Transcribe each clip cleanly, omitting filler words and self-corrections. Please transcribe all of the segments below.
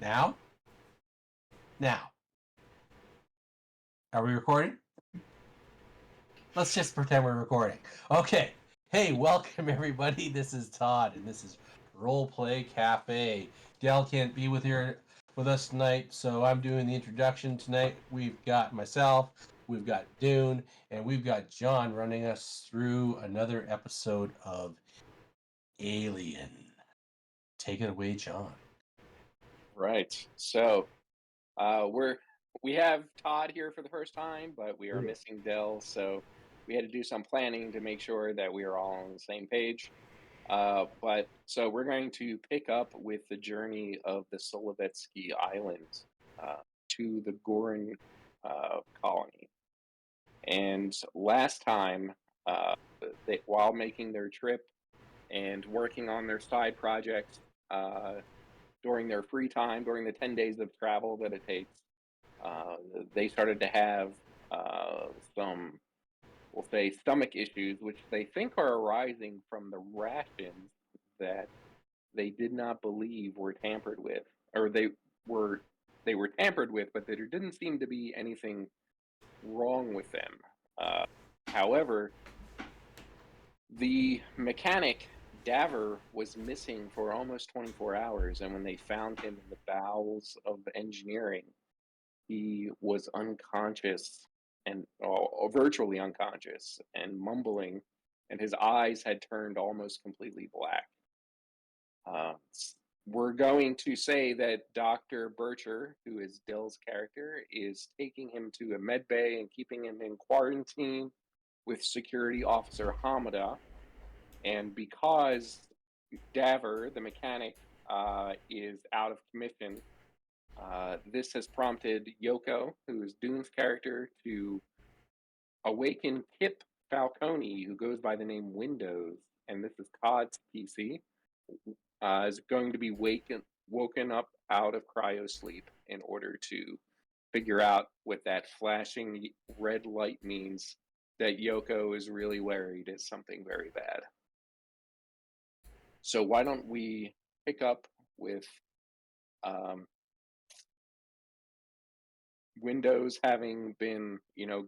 Now? Now. Are we recording? Let's just pretend we're recording. Okay. Hey, welcome everybody. This is Todd, and this is Roleplay Cafe. Dell can't be with us tonight, so I'm doing the introduction tonight. We've got myself, we've got Doon, and we've got John running us through another episode of Alien. Take it away, John. Right. So we have Todd here for the first time, but we are missing Dell, so we had to do some planning to make sure that we are all on the same page. But so we're going to pick up with the journey of the Solovetsky Islands to the Gorin colony. And last time, while making their trip and working on their side projects, during their free time, during the 10 days of travel that it takes, uh, they started to have some, we'll say, stomach issues, which they think are arising from the rations that they did not believe were tampered with, or were they were tampered with, but there didn't seem to be anything wrong with them. Uh, However, the mechanic Daver was missing for almost 24 hours, and when they found him in the bowels of engineering, he was unconscious and virtually unconscious and mumbling, and his eyes had turned almost completely black. Uh, we're going to say that Dr. Bircher, who is Dill's character, is taking him to a med bay and keeping him in quarantine with security officer Hamada. And because Daver, the mechanic, is out of commission, this has prompted Yoko, who is Doon's character, to awaken Kip Falcone, who goes by the name Windows, and this is Todd's PC, is going to be woken up out of cryo sleep in order to figure out what that flashing red light means that Yoko is really worried is something very bad. So why don't we pick up with um, Windows having been,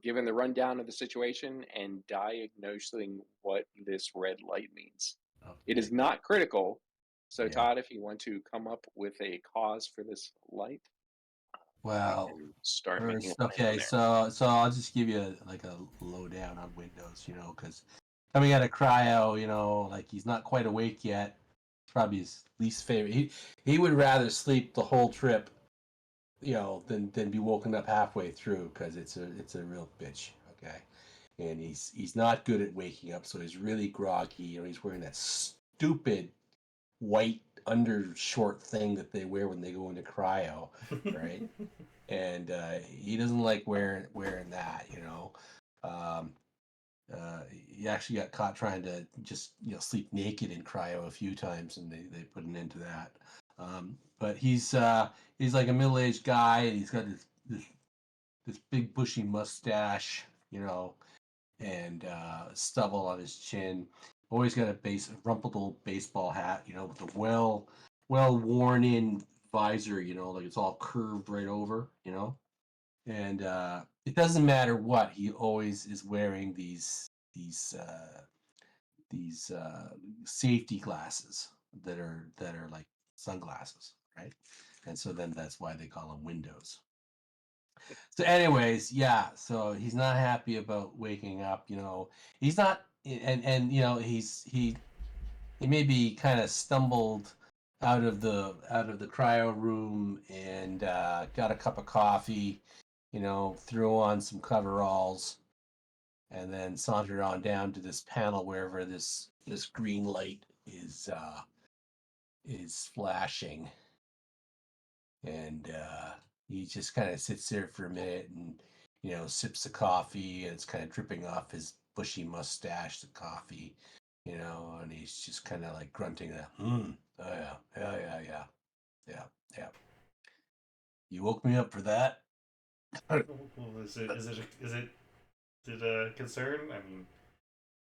given the rundown of the situation and diagnosing what this red light means. It is not critical. So, Yeah. Todd, if you want to come up with a cause for this light, we Well, can start making a first, plan from okay, there. so I'll just give you like a lowdown on Windows, because coming out of cryo, like he's not quite awake yet. It's probably his least favorite. He would rather sleep the whole trip, than be woken up halfway through because it's a real bitch. Okay, and he's not good at waking up, so he's really groggy. He's wearing that stupid white undershort thing that they wear when they go into cryo, right? And he doesn't like wearing that. Um, he actually got caught trying to just sleep naked in cryo a few times, and they put an end to that. But he's like a middle aged guy, and he's got this big bushy mustache, and stubble on his chin. Always got a rumpled old baseball hat, with a well worn in visor, like it's all curved right over, and it doesn't matter what, he always is wearing these safety glasses that are like sunglasses, right? And so then that's why they call them Windows. So, anyways, yeah. So he's not happy about waking up. He's not, and he maybe kind of stumbled out of the cryo room and got a cup of coffee. Threw on some coveralls and then sauntered on down to this panel wherever this green light is flashing, and he just kind of sits there for a minute and sips the coffee, and it's kind of dripping off his bushy mustache, the coffee, and he's just kind of like grunting that, oh yeah, yeah, yeah, yeah, yeah, yeah. You woke me up for that. Well, is it a concern? I mean,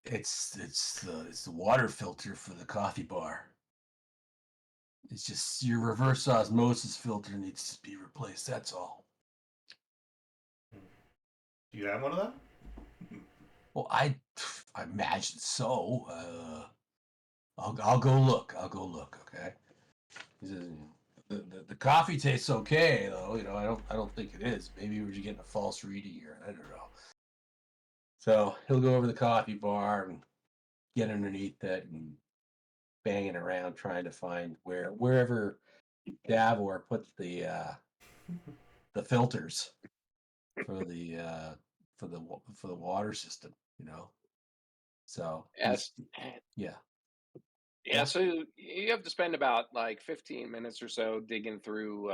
It's the water filter for the coffee bar. It's just your reverse osmosis filter needs to be replaced. That's all. Do you have one of them? Well, I imagine so. I'll go look. I'll go look. Okay. He says, the coffee tastes okay though. I don't think it is. Maybe we're just getting a false reading here. I don't know. So he'll go over to the coffee bar and get underneath it and banging around trying to find wherever Davor put the filters for the water system. So Yes. yeah. Yeah, so you have to spend about like 15 minutes or so digging through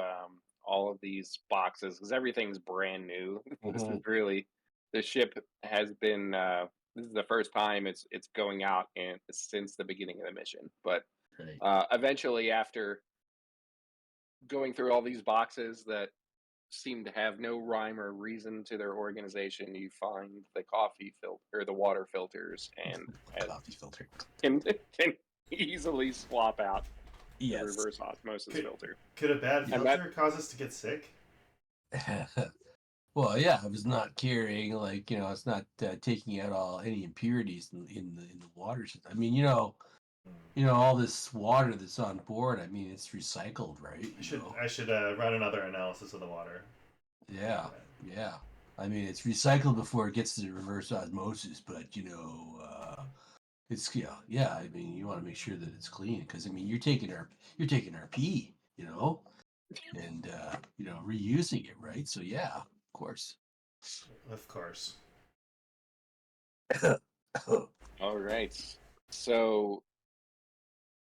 all of these boxes because everything's brand new. This is Mhm. really the ship has been. This is the first time it's going out and since the beginning of the mission. But Right. eventually, after going through all these boxes that seem to have no rhyme or reason to their organization, you find the coffee filter or the water filters and Coffee filter. can, can easily swap out the Yes. reverse osmosis Could, filter. could a bad And that filter cause us to get sick? Well, yeah, I was not carrying it's not taking out any impurities in the water system. I mean, all this water that's on board. I mean, it's recycled, right? I should run another analysis of the water. Yeah, yeah. I mean, it's recycled before it gets to the reverse osmosis, but it's yeah. I mean, you want to make sure that it's clean because I mean, you're taking our pee, and reusing it, right? So yeah, of course. Of course. all right. So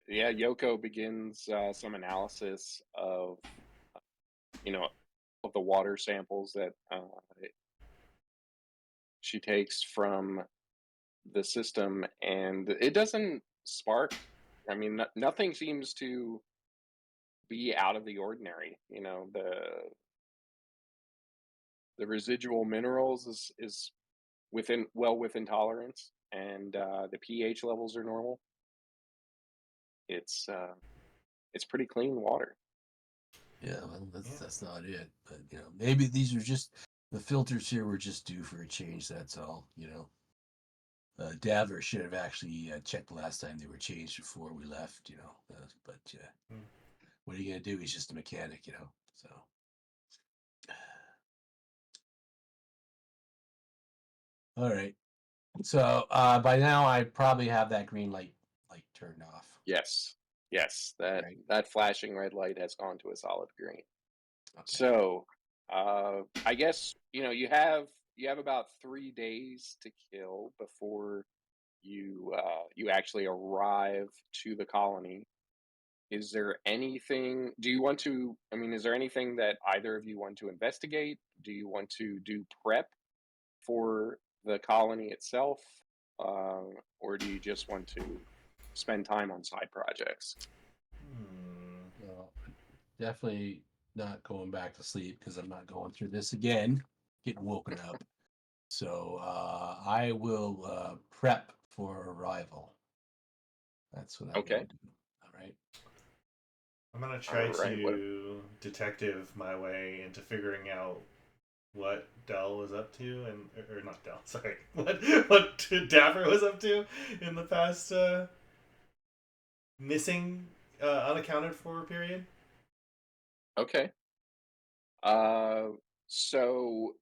yeah, Yoko begins some analysis you know of the water samples that she takes from the system, and it doesn't spark. I mean, nothing seems to be out of the ordinary. The residual minerals is within tolerance, and the pH levels are normal. It's uh, it's pretty clean water. Yeah, well, that's Yeah. that's not it. But maybe these are just the filters here were just due for a change. That's all. Daver should have actually checked the last time they were changed before we left. But Hmm. what are you gonna do? He's just a mechanic. So all right. So by now I probably have that green light turned off. Yes, yes, that Right. that flashing red light has gone to a solid green. Okay. So, I guess you have about 3 days to kill before you actually arrive to the colony. Is there anything? Do you want to? I mean, is there anything that either of you want to investigate? Do you want to do prep for the colony itself, uh, or do you just want to spend time on side projects? Hmm. Well, definitely not going back to sleep because I'm not going through this again. Getting woken up. So I will prep for arrival. That's what I'm going Okay. to do. All right. I'm gonna All try right. What? to detective my way into figuring out what Dell was up to, and or not Dell, sorry, what Dapper was up to in the past missing, unaccounted for period. Okay. Uh, so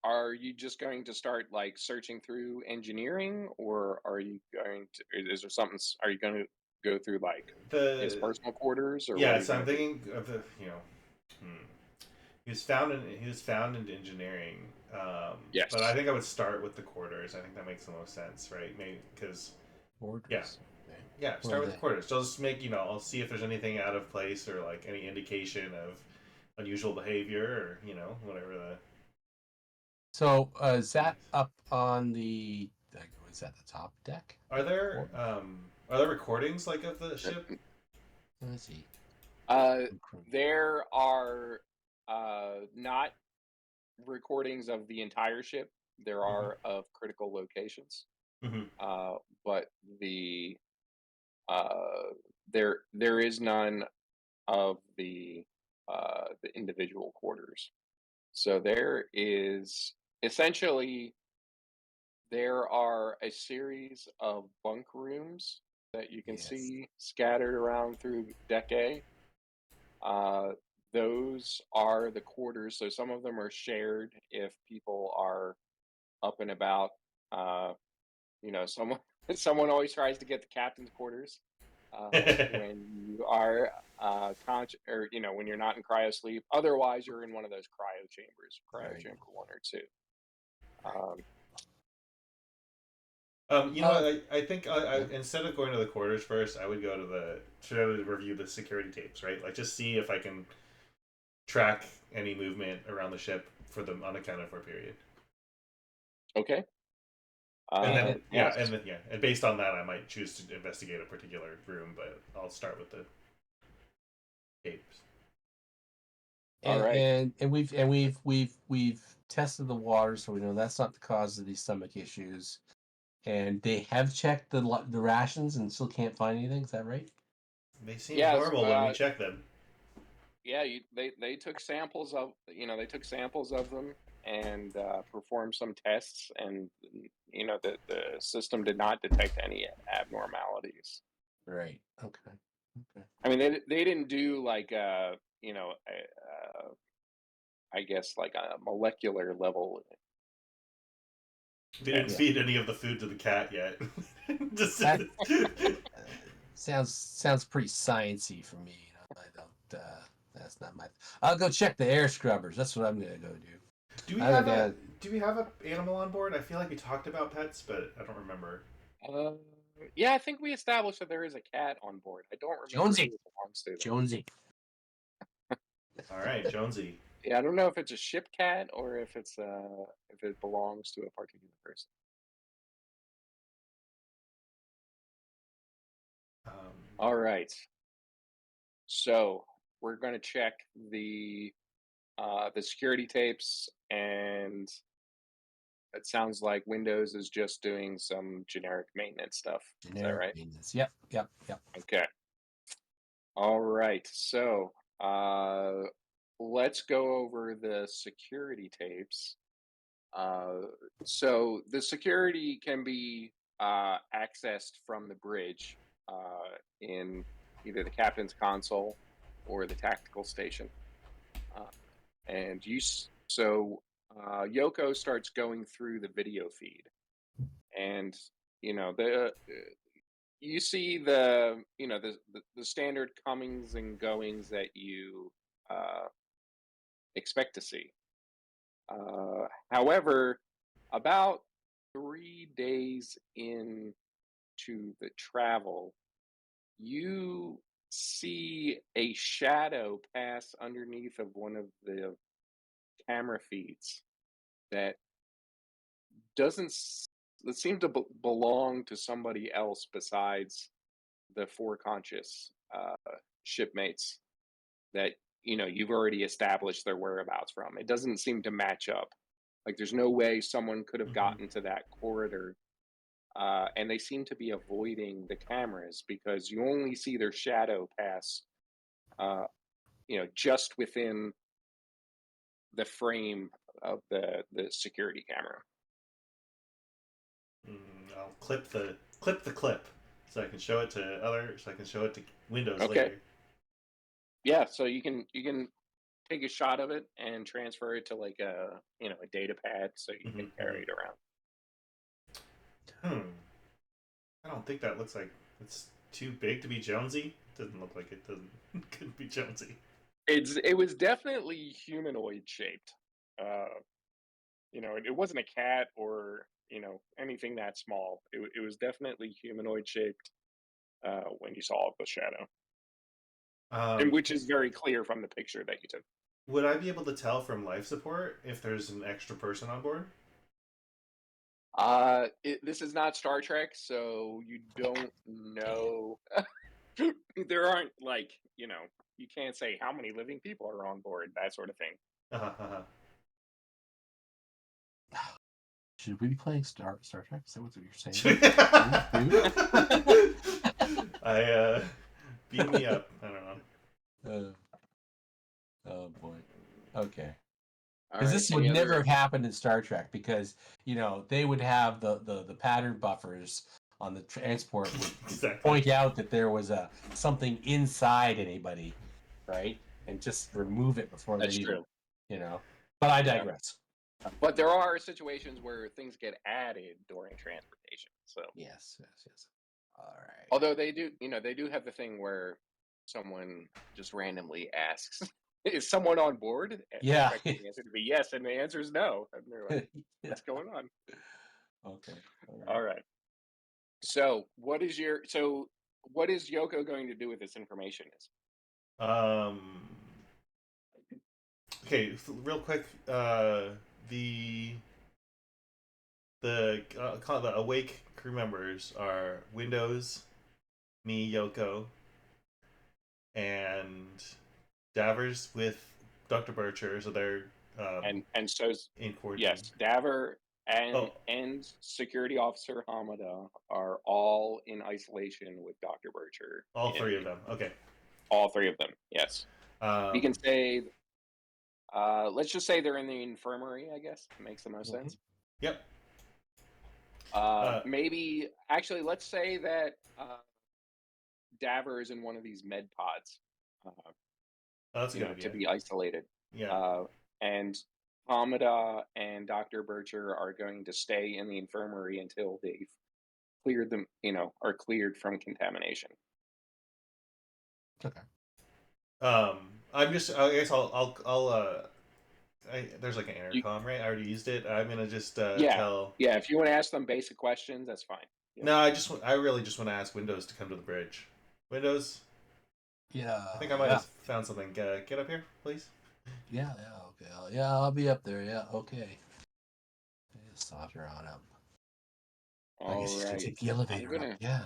are you just going to start like searching through engineering, or are you going to? Is there something? Are you going to go through like his The personal quarters, or what are Yeah, you so going I'm to do? thinking of hmm. He was found in engineering, but I Yes. think I would start with the quarters. I think that makes the most sense, right? Maybe because yeah, Orders. Okay. yeah, What are start with the they? quarters. So I'll just make I'll see if there's anything out of place or like any indication of unusual behavior or whatever the. So is that up on the? Is that the top deck? Are there Or, recordings like of the Uh, ship? let's see. Uh, there are not recordings of the entire ship. There Mm-hmm. are of critical locations, Mm-hmm. uh, but the uh, there is none of the individual quarters. So there is essentially there are a series of bunk rooms that you can Yes. see scattered around through Deck A. Uh, those are the quarters. So some of them are shared if people are up and about. Uh, someone someone always tries to get the captain's quarters when you are or when you're not in cryo sleep. Otherwise, you're in one of those cryo chambers, cryo Right. chamber 1 or 2. Right. Um, You know Uh, what? I think yeah. instead of going to the quarters first, I would go to should I review the security tapes, right? Like just see if I can track any movement around the ship for the unaccounted for period. okay. And And then Yes. and based on that, I might choose to investigate a particular room, but I'll start with the tapes. All and right. and, and we've tested the water, so we know that's not the cause of these stomach issues. And they have checked the rations and still can't find anything. Is that right? They seemed Yes. normal when we checked them. Yeah. They took samples of them and performed some tests, and the system did not detect any abnormalities. Right. Okay. Okay. I mean, they didn't do like I guess like a molecular level They didn't Yeah. test. feed any of the food to the cat yet. Just That sounds pretty sciencey for me. I don't. That's not my. I'll go check the air scrubbers. That's what I'm gonna go do. do we I have a got. do we have an animal on board? I feel like we talked about pets, but I don't remember. Uh, yeah, I think we established that there is a cat on board. I don't remember Jonesy. who it belongs to though. Jonesy. All right, Jonesy. Yeah, I don't know if it's a ship cat or if it belongs to a particular person. Um, All right, so we're gonna check the security tapes, and it sounds like Windows is just doing some generic maintenance stuff. Is that Generic right? maintenance. Yep. Yep. Yep. Okay. All right. So uh, let's go over the security tapes. Uh, so the security can be accessed from the bridge in either the captain's console or the tactical station. Uh, and Yoko starts going through the video feed, and the you see the standard comings and goings that you uh, expect to see. However, about 3 days into the travel, you see a shadow pass underneath of one of the camera feeds that doesn't that seem to belong to somebody else besides the four conscious shipmates that you've already established their whereabouts from. It doesn't seem to match up. Like there's no way someone could have mhm. gotten to that corridor, and they seem to be avoiding the cameras because you only see their shadow pass, uh, just within the frame of the security camera. I'll clip the clip so I can show it to Windows Okay, later. yeah. So you can take a shot of it and transfer it to like a data pad so you can carry it around. Hmm. I don't think that looks like it's too big to be Jonesy. Doesn't look like it doesn't could be Jonesy. It was definitely humanoid shaped. Uh, it wasn't a cat or anything that small. It was definitely humanoid shaped when you saw the shadow, and Um, which is very clear from the picture that you took. would I be able to tell from life support if there's an extra person on board? This is not Star Trek, so you don't know. There aren't you can't say how many living people are on board, that sort of thing. Uh-huh. Should we be playing Star Trek? Is that what you're saying? I beam me up. I don't know. Uh, oh boy. Okay. All Because right. this would Any never other? have happened in Star Trek because, they would have the pattern buffers on the transport would Exactly. point out that there was something inside anybody, right? And just remove it before they That's even, true. But I Yeah. digress. But there are situations where things get added during transportation. So, Yes. All right. although they do have the thing where someone just randomly asks, "Is someone on board?" And Yeah. expecting the answer to be yes, and the answer is no, and they're like, Yeah. "What's going on?" Okay. All All right. right. So, what is Yoko going to do with this information? Um. Okay, so real quick. The the awake crew members are Windows, me, Yoko, and Davers with Dr. Bircher. So they're And so in quarantine. yes, Daver Oh, and security officer Hamada are all in isolation with Dr. Bircher. all three of them. Okay. All three of them. Yes, we can Um, say. Let's just say they're in the infirmary. I guess it makes the most sense. yep. Maybe actually, let's say that Daver is in one of these med pods. That's a good idea. To be isolated. Yeah. And Hamada and Dr. Bircher are going to stay in the infirmary until they've cleared them, are cleared from contamination. Okay. I'm just. I guess I'll. There's like an intercom, right? I already used it. I'm gonna just tell. Yeah. If you want to ask them basic questions, that's fine. Yeah. No, I really just want to ask Windows to come to the bridge. Windows. Yeah. I think I might have found something. Get up here, please. Yeah. Okay. I'll be up there. Yeah. Okay. Just saunter on up. I guess he's gonna take the elevator up. Yeah.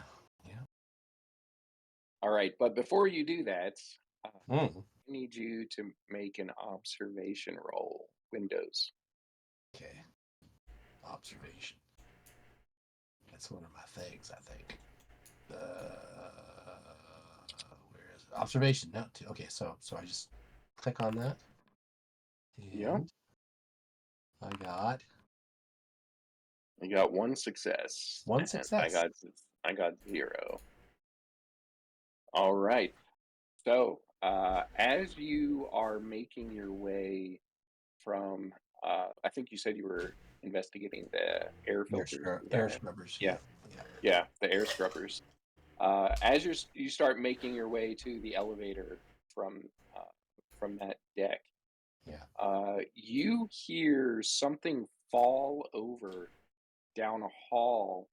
All right, but before you do that, I Mm. need you to make an observation roll. Windows. Okay. Observation. That's one of my things, I think. Where is it? Observation. No. Okay. So I just click on that. And I got You got one success. one and success. I got 0. All right. So, as you are making your way from, I think you said you were investigating the air filters. Air scrubbers. Yeah, the air scrubbers. As you start making your way to the elevator from that deck, you hear something fall over down a hall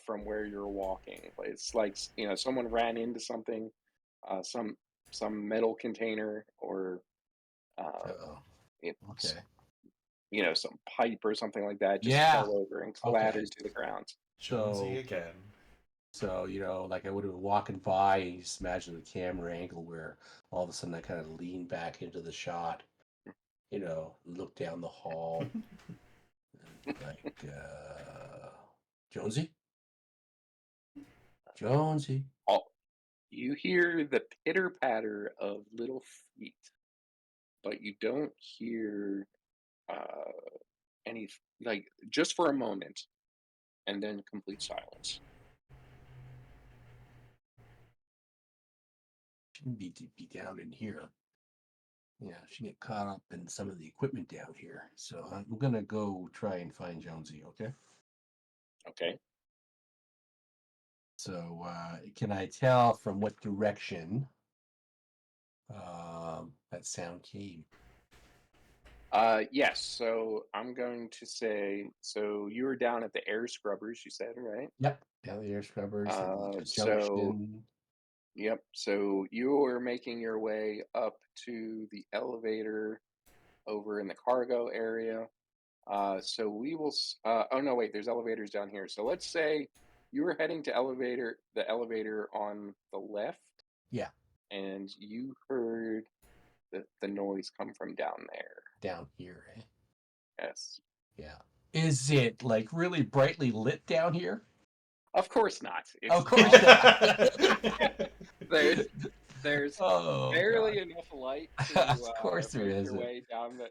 from where you're walking. It's like someone ran into something, some metal container or it's, some pipe or something like that just fell over and clattered to the ground. Jonesy again. So, like I would have been walking by and you just imagine the camera angle where all of a sudden I kind of lean back into the shot, look down the hall. Like, Jonesy? You hear the pitter patter of little feet, but you don't hear any, like, just for a moment, and then complete silence. Shouldn't be down in here. Yeah, she get caught up in some of the equipment down here. So I'm gonna go try and find Jonesy. Okay. Okay. So can I tell from what direction that sound came? Yes. So I'm going to say, so you were down at the air scrubbers, you said, right? Yep. Down the air scrubbers at the So junction. yep. So you were making your way up to the elevator over in the cargo area. So we will. Oh no, wait. There's elevators down here. So let's say you were heading to the elevator on the left. Yeah. And you heard the noise come from down there. Down here, eh? Yes. Yeah. Is it like really brightly lit down here? Of course not. Of course not. There's Oh God. barely enough light to Of course there make your isn't. way down the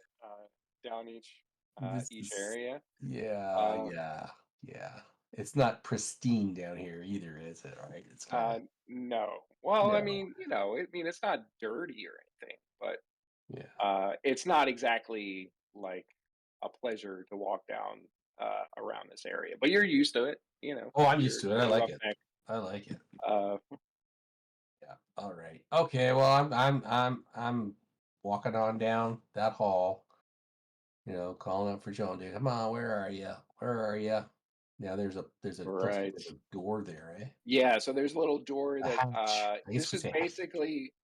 down This each is area. yeah, Uh, yeah, yeah. It's not pristine down here either, is it? Right? It's kind of no. Well, I no. mean, it's not dirty or anything, but Yeah. it's not exactly like a pleasure to walk down around this area. But you're used to it, Oh, I'm used You're to it. I you're a like it. roughneck. I like it. Uh, Yeah. All right. Okay. Well, I'm walking on down that hall. Calling out for Joan. Dude, come on. Where are you? Where are you? Now there's a looks like right. there's a door there, eh? Yeah, so there's a little door that Hatch. I guess we say hatch.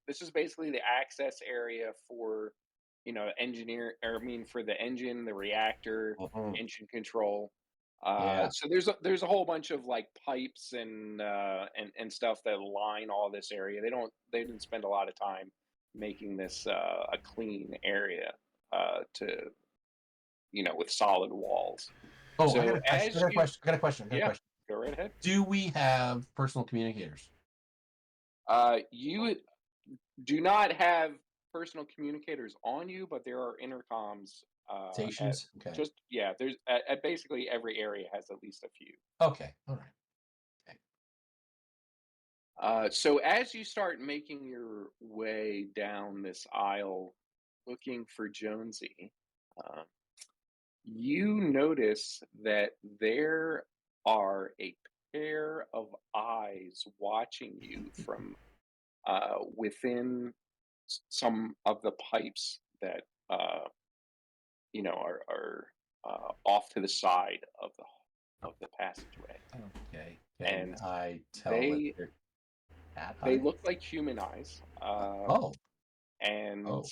this is basically the access area for, for the engine, the reactor, Mhm. engine control. Yeah. So there's a whole bunch of like pipes and stuff that line all this area. They didn't spend a lot of time making this a clean area to with solid walls. Oh, I got So a question. I as got a you question. I got a question. I got a yeah, question. go right ahead. Do we have personal communicators? You do not have personal communicators on you, but there are intercoms at Stations? Okay. just yeah. There's at basically every area has at least a few. Okay. All right. Okay. So as you start making your way down this aisle, looking for Jonesy, uh, you notice that there are a pair of eyes watching you from within some of the pipes that are off to the side of the passageway, Okay. Can and I tell that they they're cat they look eyes? like human eyes, Oh. and Oh.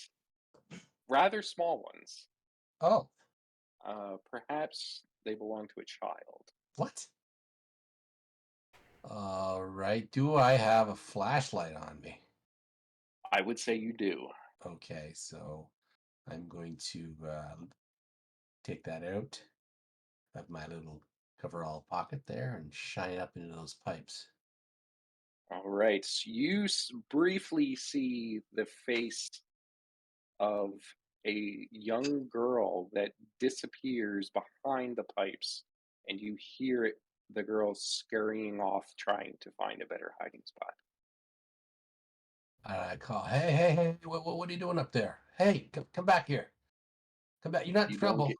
rather small ones. Oh. Perhaps they belong to a child. What? All right. Do I have a flashlight on me? I would say you do. Okay. So I'm going to take that out of my little coverall pocket there and shine it up into those pipes. All right. So you briefly see the face of a young girl that disappears behind the pipes, and you hear the girl scurrying off trying to find a better hiding spot. And I call, hey, hey, hey, what are you doing up there? Hey, come back here. Come back. You're not in You don't trouble. get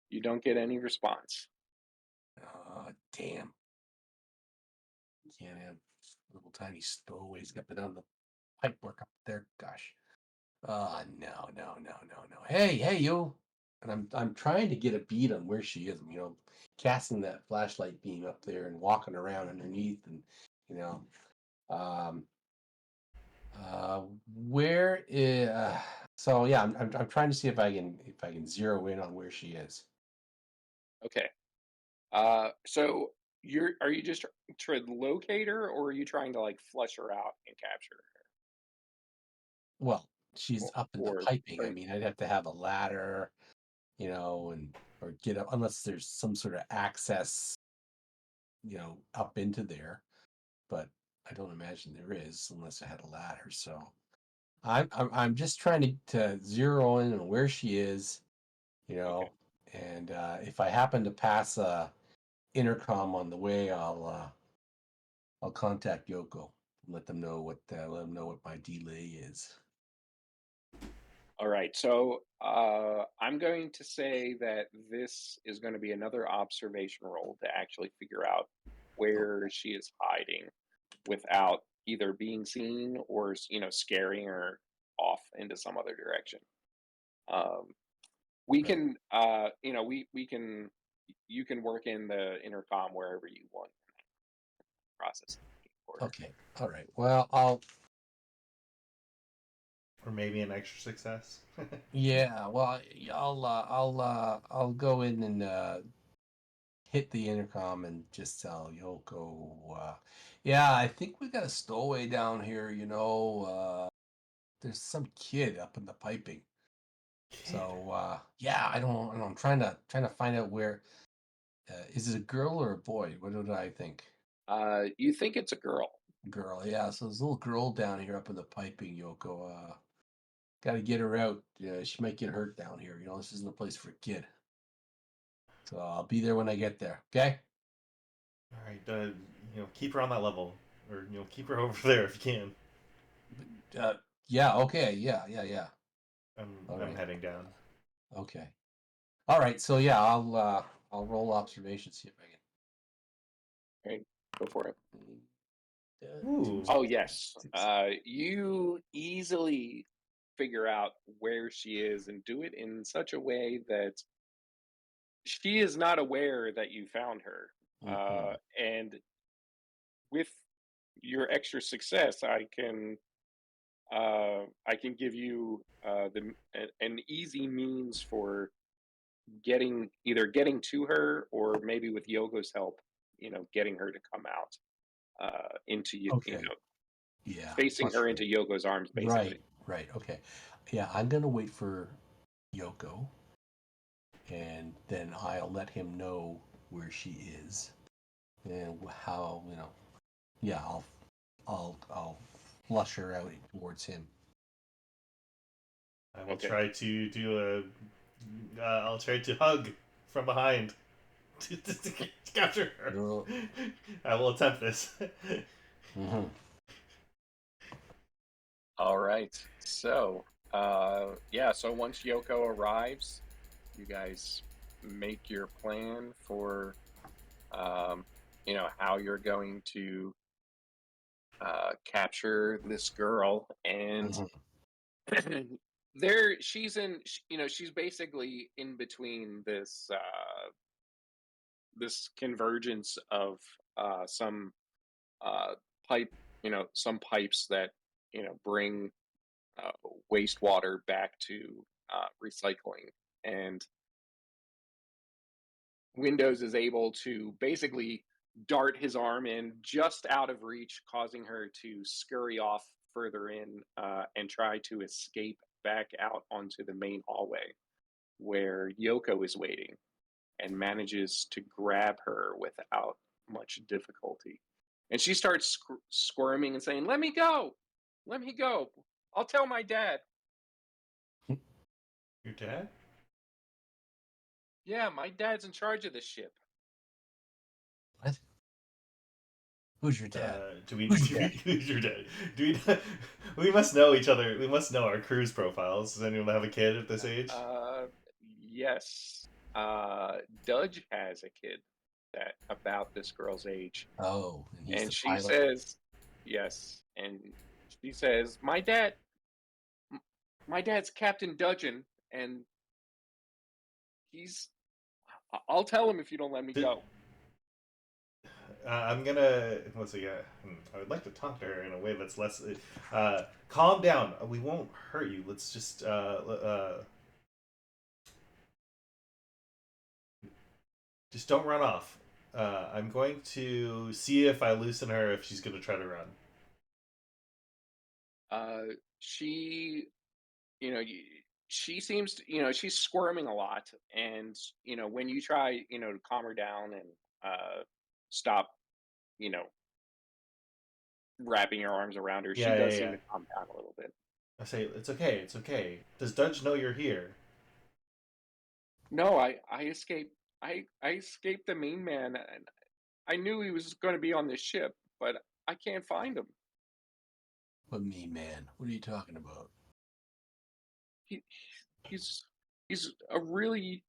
you don't get any response. Oh, damn. Can't have little tiny stowaways up and down the pipe work up there. Gosh. No, no, no, no, no. Hey, hey, you. And I'm trying to get a beat on where she is. Casting that flashlight beam up there and walking around underneath, and you know, um, where is? So yeah, I'm trying to see if I can zero in on where she is. Okay. So are you just trying to locate her, or are you trying to like flush her out and capture Well, her, she's up in the or piping. I are mean, I'd have to have a ladder, and or get up unless there's some sort of access, up into there. But I don't imagine there is unless I had a ladder. So I'm just trying to zero in on where she is, you okay? know, and if I happen to pass a intercom on the way, I'll contact Yoko and let them know what my delay is. All right. So I'm going to say that this is going to be another observation roll to actually figure out Oh, where she is hiding without either being seen or scaring her off into some other direction. Um, we right. can we can you can work in the intercom wherever you want process order. Okay. All right. Well, I'll Or maybe an extra success. yeah. Well, I'll go in and hit the intercom and just tell Yoko. Yeah, I think we got a stowaway down here. There's some kid up in the piping. Kid. So yeah, I don't. I know, I'm trying to find out where. Is it a girl or a boy? What do I think? You think it's a girl? girl. Yeah, so there's a little girl down here up in the piping, Yoko. Got to get her out. Yeah, she might get hurt down here. This isn't a place for a kid. So I'll be there when I get there. Okay. All right, keep her on that level, or keep her over there if you can. Uh, yeah. Okay. Yeah. All I'm right. heading down. Okay. All right. So yeah, I'll roll observation, see if I can. Okay, go for it. Ooh. Oh yes, you easily figure out where she is and do it in such a way that she is not aware that you found her. And with your extra success, I can give you an easy means for getting to her, or maybe with Yogo's help, getting her to come out into Okay. Yeah. facing her Frustrating. into Yogo's arms, basically. Right. Okay. Yeah, I'm gonna wait for Yoko, and then I'll let him know where she is and how. Yeah, I'll flush her out towards him. I will Okay. try to do I'll try to hug from behind to capture her. No. I will attempt this. Mm-hmm. All right. So, yeah. So once Yoko arrives, you guys make your plan for, how you're going to capture this girl, and she's basically in between this convergence of some uh, pipe, some pipes that bring uh, wastewater back to recycling, and Windows is able to basically dart his arm in just out of reach, causing her to scurry off further in and try to escape back out onto the main hallway where Yoko is waiting, and manages to grab her without much difficulty. And she starts squirming and saying, "Let me go! Let me go! I'll tell my dad." Your dad? Yeah, my dad's in charge of this ship. What? Who's your dad? Who's your dad? Who's your dad? Do we? We must know each other. We must know our crew's profiles. Does anyone have a kid at this age? Yes. Dudge has a kid that about this girl's age, Oh, and he's and the she pilot. says, "Yes," and she says, my dad's Captain Dudgeon, and he's. I'll tell him if you don't let me Did, go." I'm gonna. Let's see. I would like to talk to her in a way that's less. Calm down. We won't hurt you. Let's just don't run off. I'm going to see if I loosen her if she's gonna try to run. She, you know, she seems to, she's squirming a lot, and when you try, to calm her down and stop, you know, wrapping your arms around her, she does seem Yeah. to calm down a little bit. I say it's okay. It's okay. Does Dudge know you're here? No, I escaped. I escaped the main man, and I knew he was going to be on this ship, but I can't find him. What mean man? What are you talking about? He he's he's a really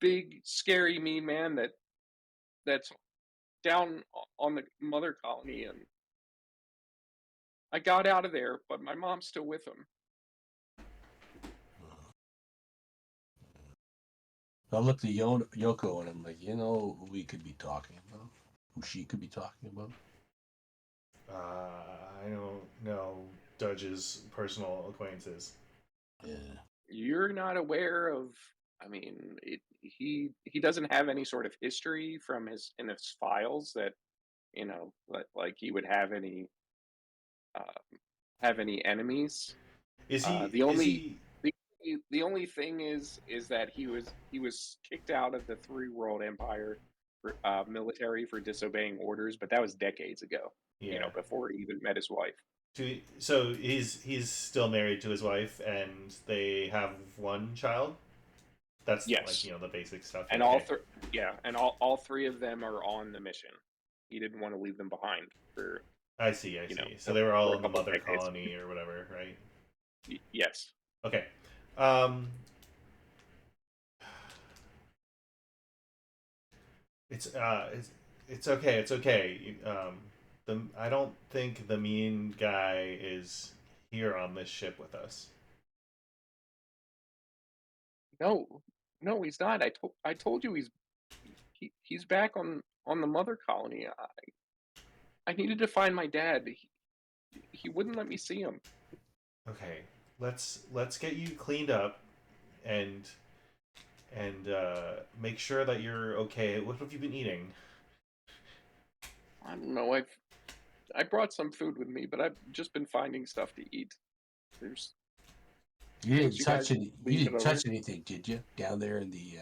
big, scary, mean man that's down on the mother colony, and I got out of there, but my mom's still with him. I looked at Yoko and I'm like, who we could be talking about? Who she could be talking about? I don't know Dudge's personal acquaintances. Yeah. You're not aware of. I mean, he doesn't have any sort of history from his in his files that like he would have any enemies. Is he? The Is only he? the, the only thing is that he was kicked out of the Three World Empire for, military for disobeying orders, but that was decades ago. Yeah. before he even met his wife. So he's still married to his wife, and they have one child. That's like Yes, the basic stuff. and Yeah. Okay. all three of them are on the mission. He didn't want to leave them behind for I see. I see. So for they were all a in the couple mother decades. colony or whatever, right? Yes. Okay. Um, it's it's okay. It's okay. The I don't think the mean guy is here on this ship with us. No, no, he's not. I told you he's back on the mother colony. I needed to find my dad. He wouldn't let me see him. Okay. Let's get you cleaned up and make sure that you're okay. What have you been eating? I don't know. I brought some food with me, but I've just been finding stuff to eat. There's You things didn't you guys touch any. You leave it didn't over. touch anything, did you? Down there in the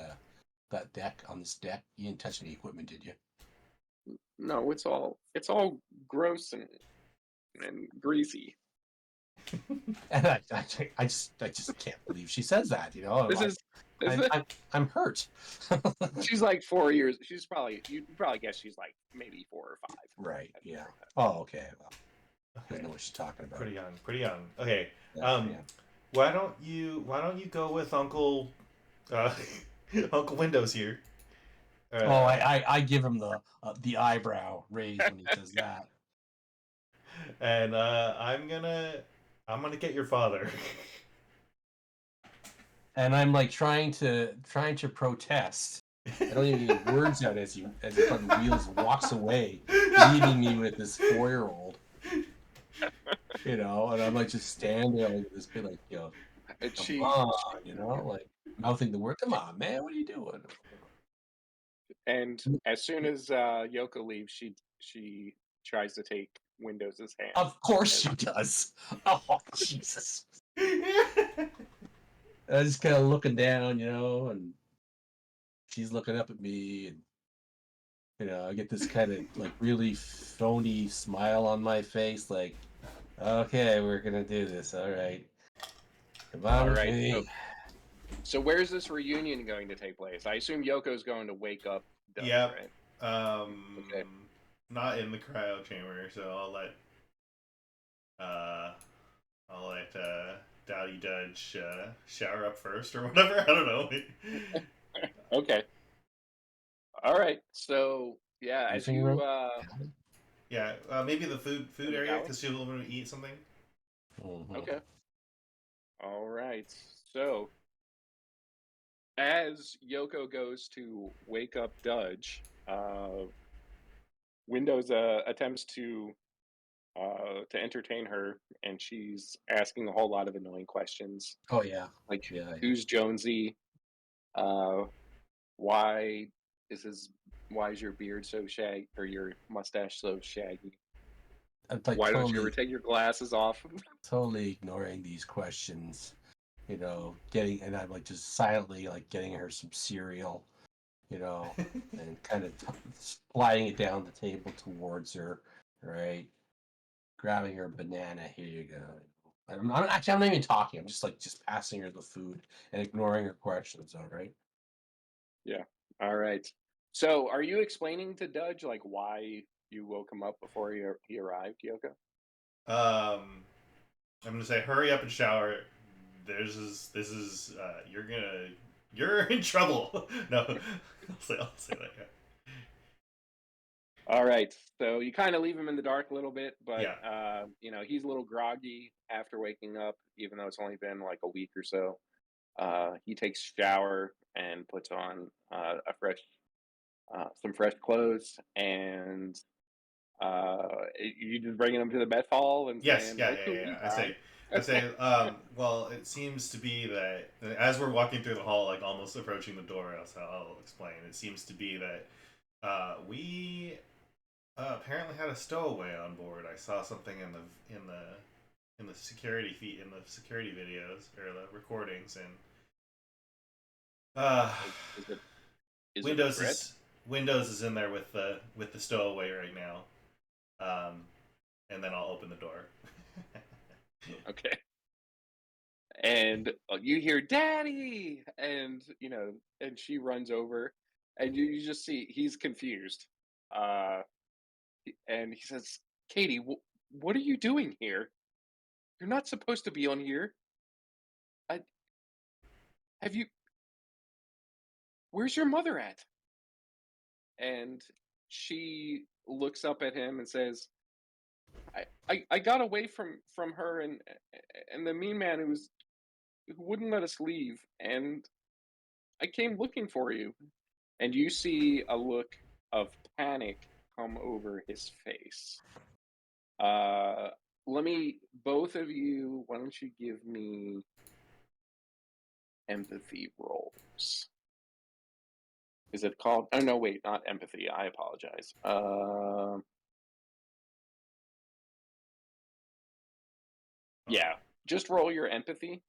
that deck on this deck, you didn't touch any equipment, did you? No, it's all gross and greasy. And I just can't believe she says that. This Like, is this is I'm hurt. she's like 4 years. She's probably you probably guess she's like maybe 4 or 5. Right. I think Yeah. like that. Oh, okay. Well, Okay. doesn't know what she's talking about. Pretty young. Pretty young. Okay. Yeah. Yeah. Why don't you go with Uncle uh, Uncle Windows here? Oh, I give him the eyebrow raise when he says that. And I'm gonna get your father. And I'm like trying to protest. I don't even get words out as he fucking wheels walks away, leaving me with this 4-year-old. And I'm like just standing there like this kid, like, And come on, like mouthing the word. Come on, man, what are you doing? and as soon as Yoko leaves, she tries to take Windows's hand. Of course she does. Oh, Jesus. I was just kind of looking down, and she's looking up at me, and I get this kind of like really phony smile on my face, like, okay, we're gonna do this. All right, come on All with right. me. So where's this reunion going to take place? I assume Yoko's going to wake up Doug, Yep. right? Okay. Not in the cryo chamber, so uh I'll let Dowdy Dudge shower up first or whatever. I don't know. Okay. All right. So yeah, as Briefing you room. Yeah, maybe the food in the area galley? because she'll want to eat something. Mhm. Okay. All right. So as Yoko goes to wake up Dudge, Windows attempts to entertain her, and she's asking a whole lot of annoying questions, Oh yeah, like yeah, yeah. who's Jonesy, uh, why is his why is your beard so shaggy or your mustache so shaggy? I'm like Why don't you ever totally, take your glasses off? totally ignoring these questions. And I'm like just silently like getting her some cereal, and kind of sliding it down the table towards her, right? Grabbing her banana. Here you go. I'm not even talking. I'm just like just passing her the food and ignoring her questions. All right. Yeah. All right. So, are you explaining to Dudge like why you woke him up before he arrived, Yoko? I'm gonna say, hurry up and shower. You're in trouble. No, I'll say that. Yeah. All right. So you kind of leave him in the dark a little bit, but Yeah. he's a little groggy after waking up, even though it's only been like a week or so. He takes a shower and puts on some fresh clothes, and you just bringing him to the mess hall and Yes. saying, Yeah. Yeah. "Okay, Yeah. time." I say. Well, it seems to be that as we're walking through the hall, like almost approaching the door, I'll explain. It seems to be that we apparently had a stowaway on board. I saw something in the security feed in the security videos or the recordings, and uh, Is it is it a Windows threat? is Windows is in there with the stowaway right now. and then I'll open the door. Okay. And you hear "Daddy," and and she runs over, and you just see he's confused, uh, and he says, "Katie, what are you doing here? You're not supposed to be on here. I have you. Where's your mother at?" And she looks up at him and says, "I got away from her and the mean man who wouldn't let us leave, and I came looking for you." And you see a look of panic come over his face. Uh, Let me, both of you, why don't you give me empathy rolls? Is it called? Oh no, wait, not empathy. I apologize. Yeah, just roll your empathy.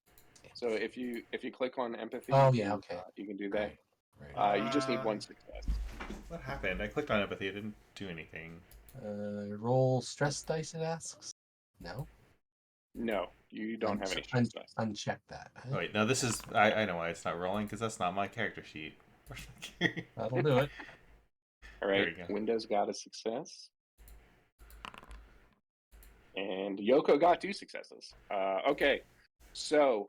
So if you click on empathy, Oh yeah, okay. you can do that. Right. Right. You just need one success. What happened? I clicked on empathy. It didn't do anything. Roll stress dice. It asks. No. No, you don't have any stress dice. Uncheck that. Oh wait, no. This is I know why it's not rolling because that's not my character sheet. That'll do it. All There right, we go. Windows got a success. And Yoko got 2 successes. Okay, so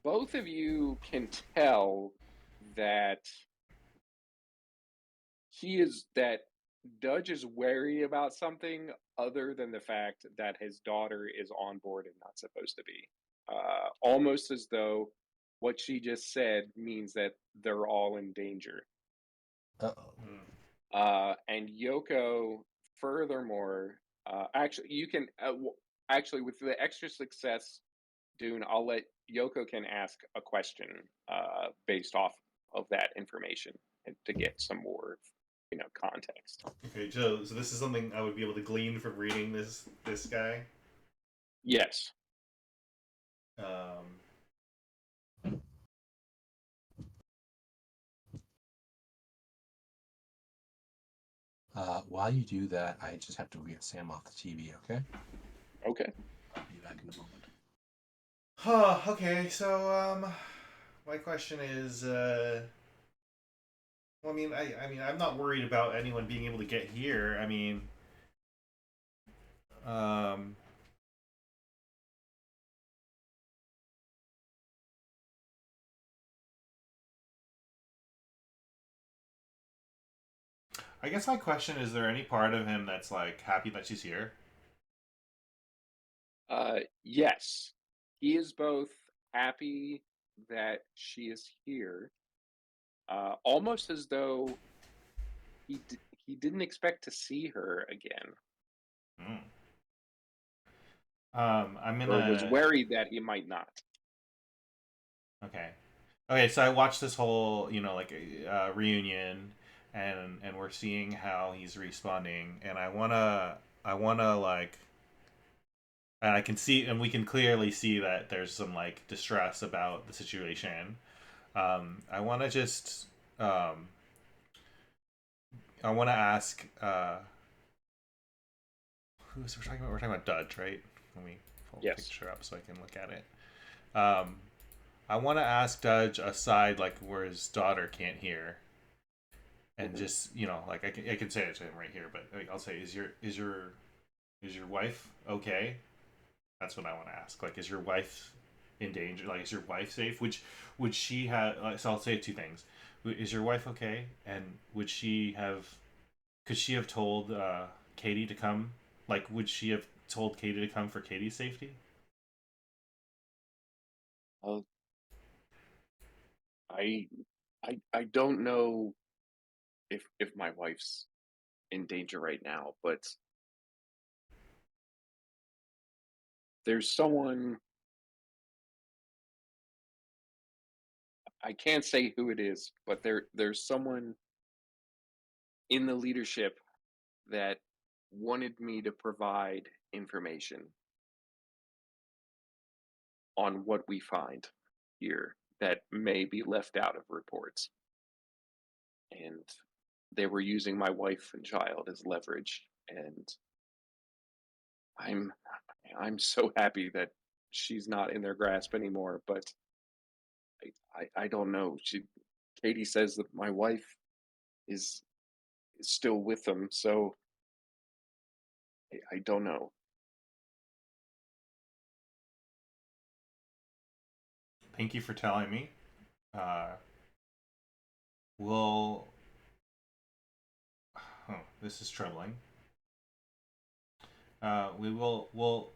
both of you can tell that that Dudge is wary about something other than the fact that his daughter is on board and not supposed to be. Almost as though what she just said means that they're all in danger. Uh-oh. And Yoko, furthermore, actually, you can actually with the extra success, Doon, I'll let Yoko can ask a question based off of that information and to get some more, context. Okay, Joe. So this is something I would be able to glean from reading this guy. Yes. Um, While you do that, I just have to get Sam off the TV. Okay. Okay. I'll be back in a moment. Okay, so my question is, well, I mean, I'm not worried about anyone being able to get here. I mean, um, I guess my question is: there any part of him that's like happy that she's here? Yes. He is both happy that she is here, almost as though he didn't expect to see her again, Hmm. I'm or was gonna. worried that he might not. Okay. Okay, so I watched this whole, like reunion, and we're seeing how he's responding, and I wanna like, and I can see, and we can clearly see that there's some like distress about the situation. I want to just, um, I want to ask, who's we're talking about? We're talking about Dudge, right? Let me pull the Yes. picture up so I can look at it. Um, I want to ask Dudge aside, like where his daughter can't hear, and Mhm. just like I can say it to him right here, but I'll say, is your wife okay? That's what I want to ask. Like, is your wife in danger? Like, is your wife safe? Would she have? So I'll say two things. Is your wife okay? And would she have? Could she have told Katie to come? Like, would she have told Katie to come for Katie's safety? Uh, I I don't know if my wife's in danger right now, but there's someone, I can't say who it is, but there's someone in the leadership that wanted me to provide information on what we find here that may be left out of reports. And they were using my wife and child as leverage and I'm I'm so happy that she's not in their grasp anymore. But I don't know. Katie says that my wife is is still with them, so I don't know. Thank you for telling me. Uh, we'll. Oh, this is troubling. We will. Will.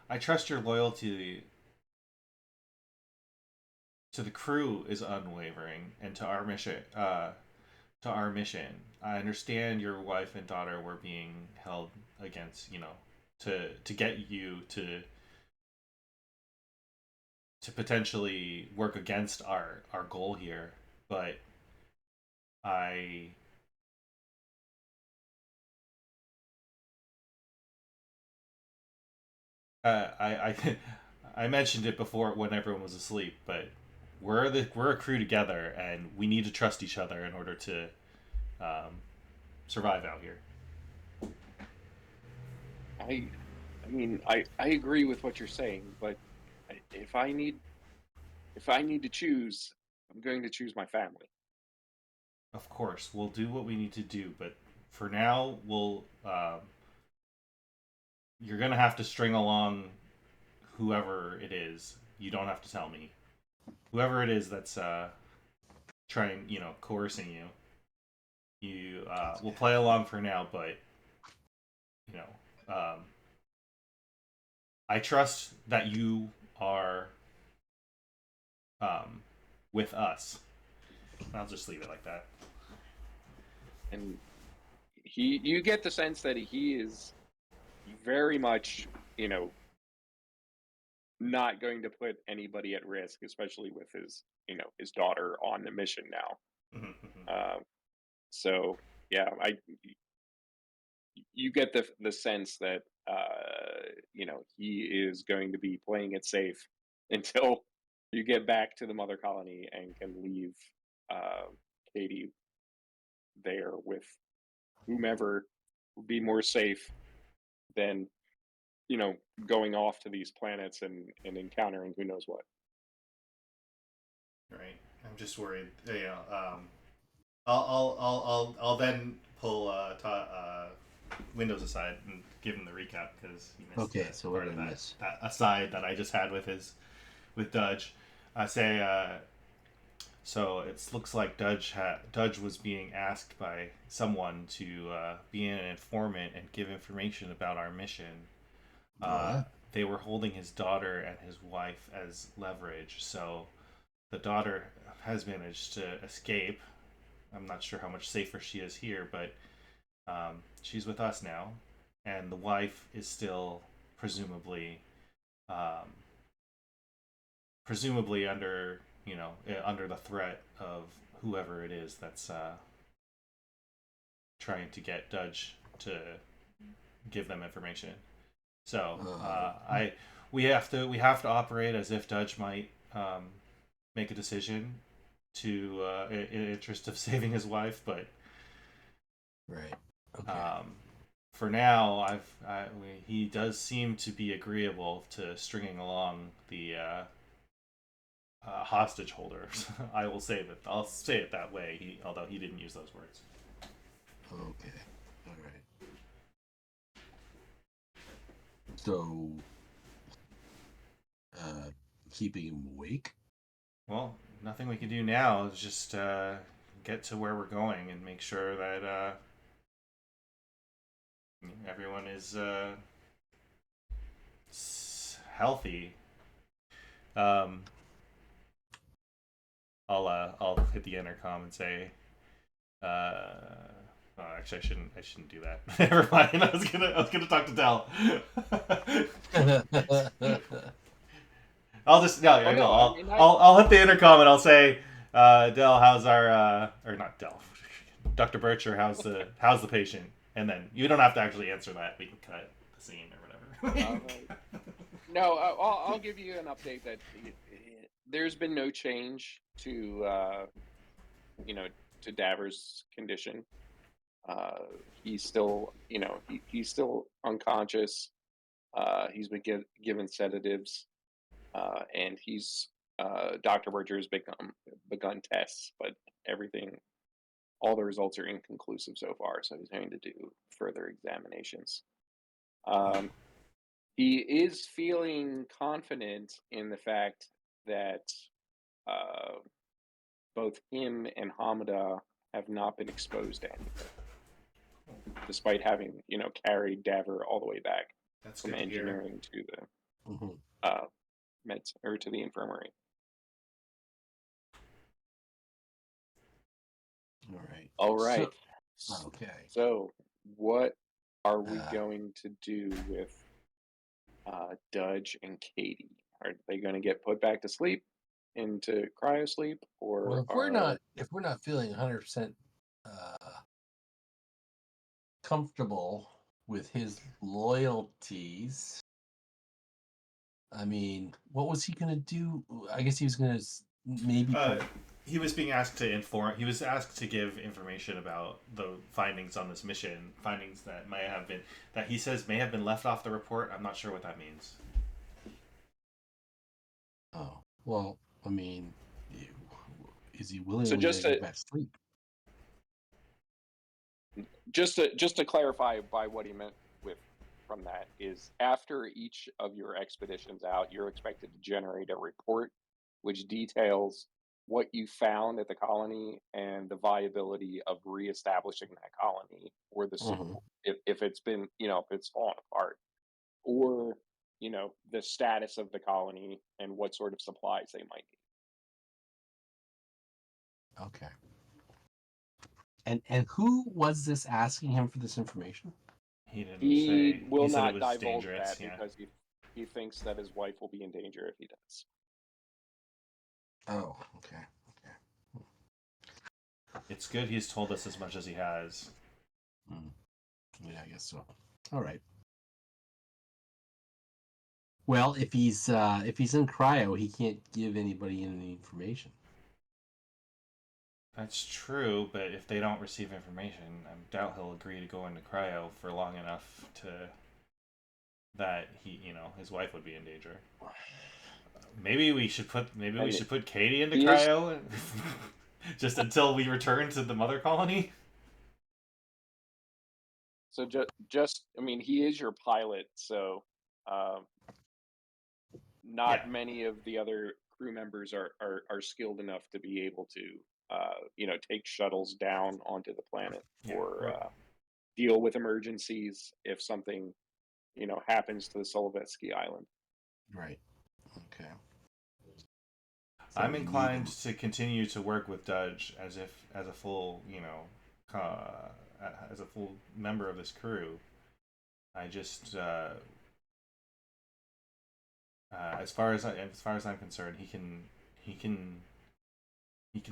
I trust your loyalty to the crew is unwavering, and to our mission. To our mission. I understand your wife and daughter were being held against. To get you to potentially work against our goal here, but I I I mentioned it before when everyone was asleep, but we're a crew together, and we need to trust each other in order to um, survive out here. I I mean, I agree with what you're saying, but if I need to choose, I'm going to choose my family. Of course, we'll do what we need to do, but for now, you're gonna have to string along whoever it is. You don't have to tell me. Whoever it is that's trying, coercing you. You will play along for now, but you know, I trust that you are um, with us. I'll just leave it like that. And you get the sense that he is very much, you know, not going to put anybody at risk, especially with his, his daughter on the mission now. Uh, so yeah, you get the sense that he is going to be playing it safe until you get back to the mother colony and can leave uh, Katie there with whomever would be more safe than going off to these planets and encountering who knows what. Right. I'm just worried. I'll then pull Windows aside and give him the recap because he missed Okay, so what part did of I that, miss? that aside that I just had with Dudge. I say so. It looks like Dudge was being asked by someone to be an informant and give information about our mission. What? They were holding his daughter and his wife as leverage. So the daughter has managed to escape. I'm not sure how much safer she is here, but she's with us now, and the wife is still presumably um, under under the threat of whoever it is that's trying to get Dudge to give them information. So I we have to operate as if Dudge might make a decision to in interest of saving his wife, but Right. Okay. For now, he does seem to be agreeable to stringing along the hostage holders. I will say that. I'll say it that way. Although he didn't use those words. Okay. All right. So, keeping him awake. Well, nothing we can do now is just get to where we're going and make sure that everyone is healthy. I'll hit the intercom and say, actually, I shouldn't do that. Never mind. I was gonna talk to Dell. I'll just no. I will. I'll hit the intercom and I'll say, Dell, how's our or not Dell, Dr. Bircher, how's the patient? And then you don't have to actually answer that. We can cut the scene or whatever. No, I'll give you an update that there's been no change to to Daver's condition. He's still, he's still unconscious. He's been given sedatives, and Dr. Berger has begun tests, but all the results are inconclusive so far. So he's going to do further examinations. He is feeling confident in the fact that uh, both him and Hamada have not been exposed to anything, despite having, carried Daver all the way back That's from good to hear. engineering to the Mhm. meds or to the infirmary. All right. All right. Okay. So, what are we Uh, going to do with Dudge and Katie? Are they going to get put back to sleep into cryo sleep, well, or if we're not feeling 100% comfortable with his loyalties, I mean, what was he gonna do? I guess he was gonna maybe. He was being asked to inform. He was asked to give information about the findings on this mission. Findings that that he says may have been left off the report. I'm not sure what that means. Oh well, I mean, is he willingly so? going to go back to sleep? Just to clarify by what he meant from that is, after each of your expeditions out, you're expected to generate a report which details what you found at the colony and the viability of reestablishing that colony, or if it's been, if it's fallen apart, or the status of the colony and what sort of supplies they might need. Okay. And who was this asking him for this information? He didn't say. He will He said not it was divulge dangerous. that because he thinks that his wife will be in danger if he does. Oh, okay. It's good he's told us as much as he has. Yeah, I guess so. All right. Well, if he's in cryo, he can't give anybody any information. That's true, but if they don't receive information, I doubt he'll agree to go into cryo for long enough that his wife would be in danger. Maybe we should put Katie into cryo just until we return to the mother colony. So he is your pilot, so not many of the other crew members are skilled enough to be able to take shuttles down onto the planet or deal with emergencies if something happens to the Solovetsky Island. Right. Okay. So I'm inclined to continue to work with Dudge as a full as a full member of this crew. I just as far as I'm concerned, he can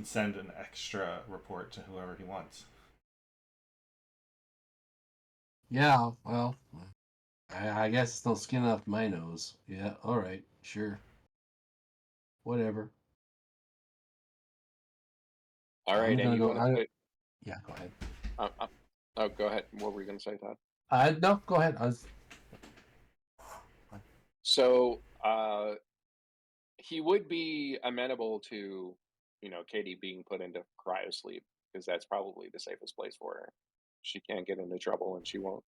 send an extra report to whoever he wants. Yeah, well, I guess it's no skin off my nose. Yeah, all right, sure. Whatever. All right, and you want to say? Yeah, go ahead. Go ahead. What were you going to say, Todd? No, go ahead. So, he would be amenable to, Katie being put into cryo sleep, because that's probably the safest place for her. She can't get into trouble, and she won't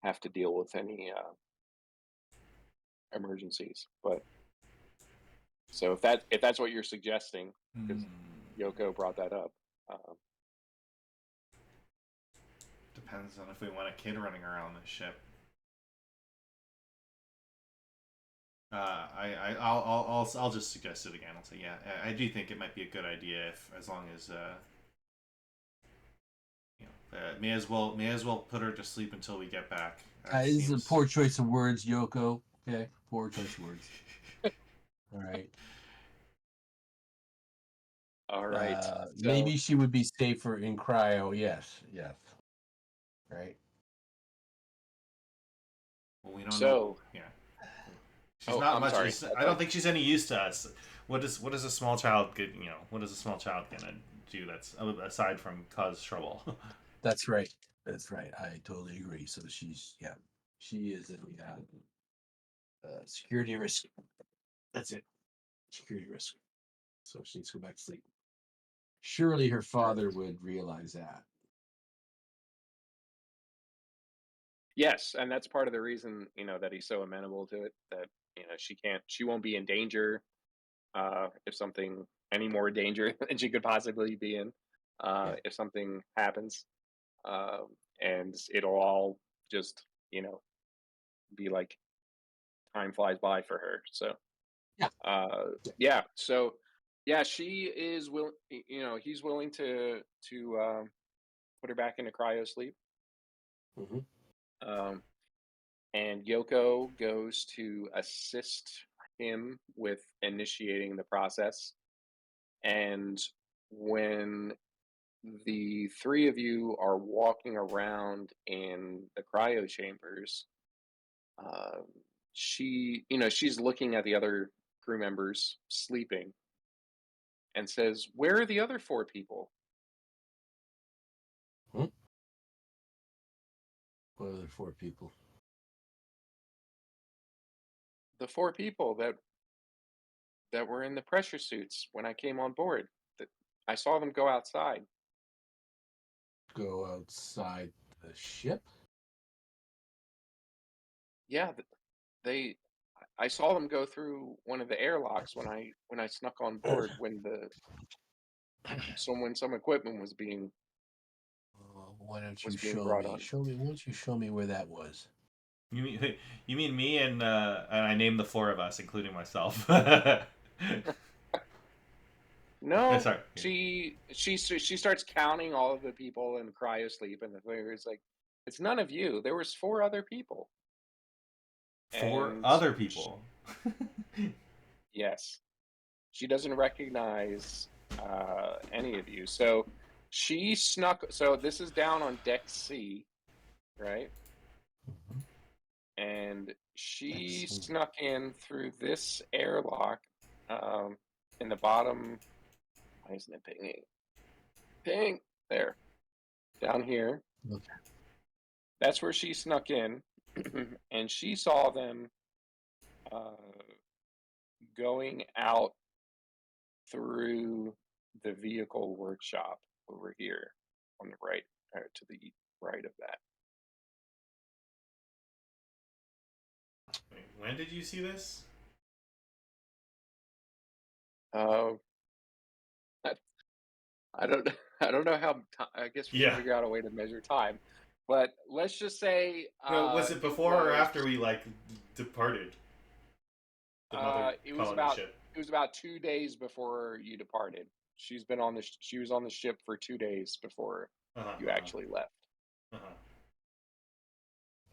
have to deal with any emergencies. But so if that's what you're suggesting, because Yoko brought that up. Depends on if we want a kid running around the ship. I'll just suggest it again. I'll say, yeah, I do think it might be a good idea as long as may as well put her to sleep until we get back. This is a poor choice of words, Yoko. Okay, poor choice of words. All right. All right. Maybe she would be safer in cryo. Yes. Right. Well, we don't know. Yeah. She's not much. Sorry. I don't think she's any use to us. What does a small child get? What is a small child gonna do that's aside from cause trouble. That's right. That's right. I totally agree. So she is a security risk. That's it. Security risk. So she needs to go back to sleep. Surely her father would realize that. Yes, and that's part of the reason, that he's so amenable to it, that, she won't be in danger, if something any more danger than she could possibly be in, Yeah. if something happens. And it'll all just, be like time flies by for her. So, Yeah. yeah. So, yeah, she is he's willing to put her back into cryo sleep. Hmm. Um, and Yoko goes to assist him with initiating the process. And when the three of you are walking around in the cryo chambers, um, she's looking at the other crew members sleeping and says, "Where are the other four people? Hmm? What are the four people? The four people that were in the pressure suits when I came on board. That I saw them go outside. Go outside the ship? Yeah, they. I saw them go through one of the airlocks when I snuck on board when some equipment Why don't you was being show brought me? on. Why don't you show me where that was? You mean you mean me and I named the four of us, including myself. No, Sorry. she starts counting all of the people in cryo sleep, and the figure is like, it's none of you. There was four other people, Four and other people. yes, she doesn't recognize any of you. So she snuck. So this is down on deck C, right? Mhm. And she Excellent. snuck in through this airlock um, in the bottom. Why isn't it pinging? Ping there, down here. Okay. That's where she snuck in, and she saw them uh, going out through the vehicle workshop over here on the right, to the right of that. Wait, when did you see this? Uh, I, I don't, I don't know how. I guess we can Yeah. figure out a way to measure time, but let's just say No, was it it before or was. after we like departed the mother It was colony about ship? 2 days before you departed. She was on the ship for 2 days before Uh huh. you actually left. Uh huh.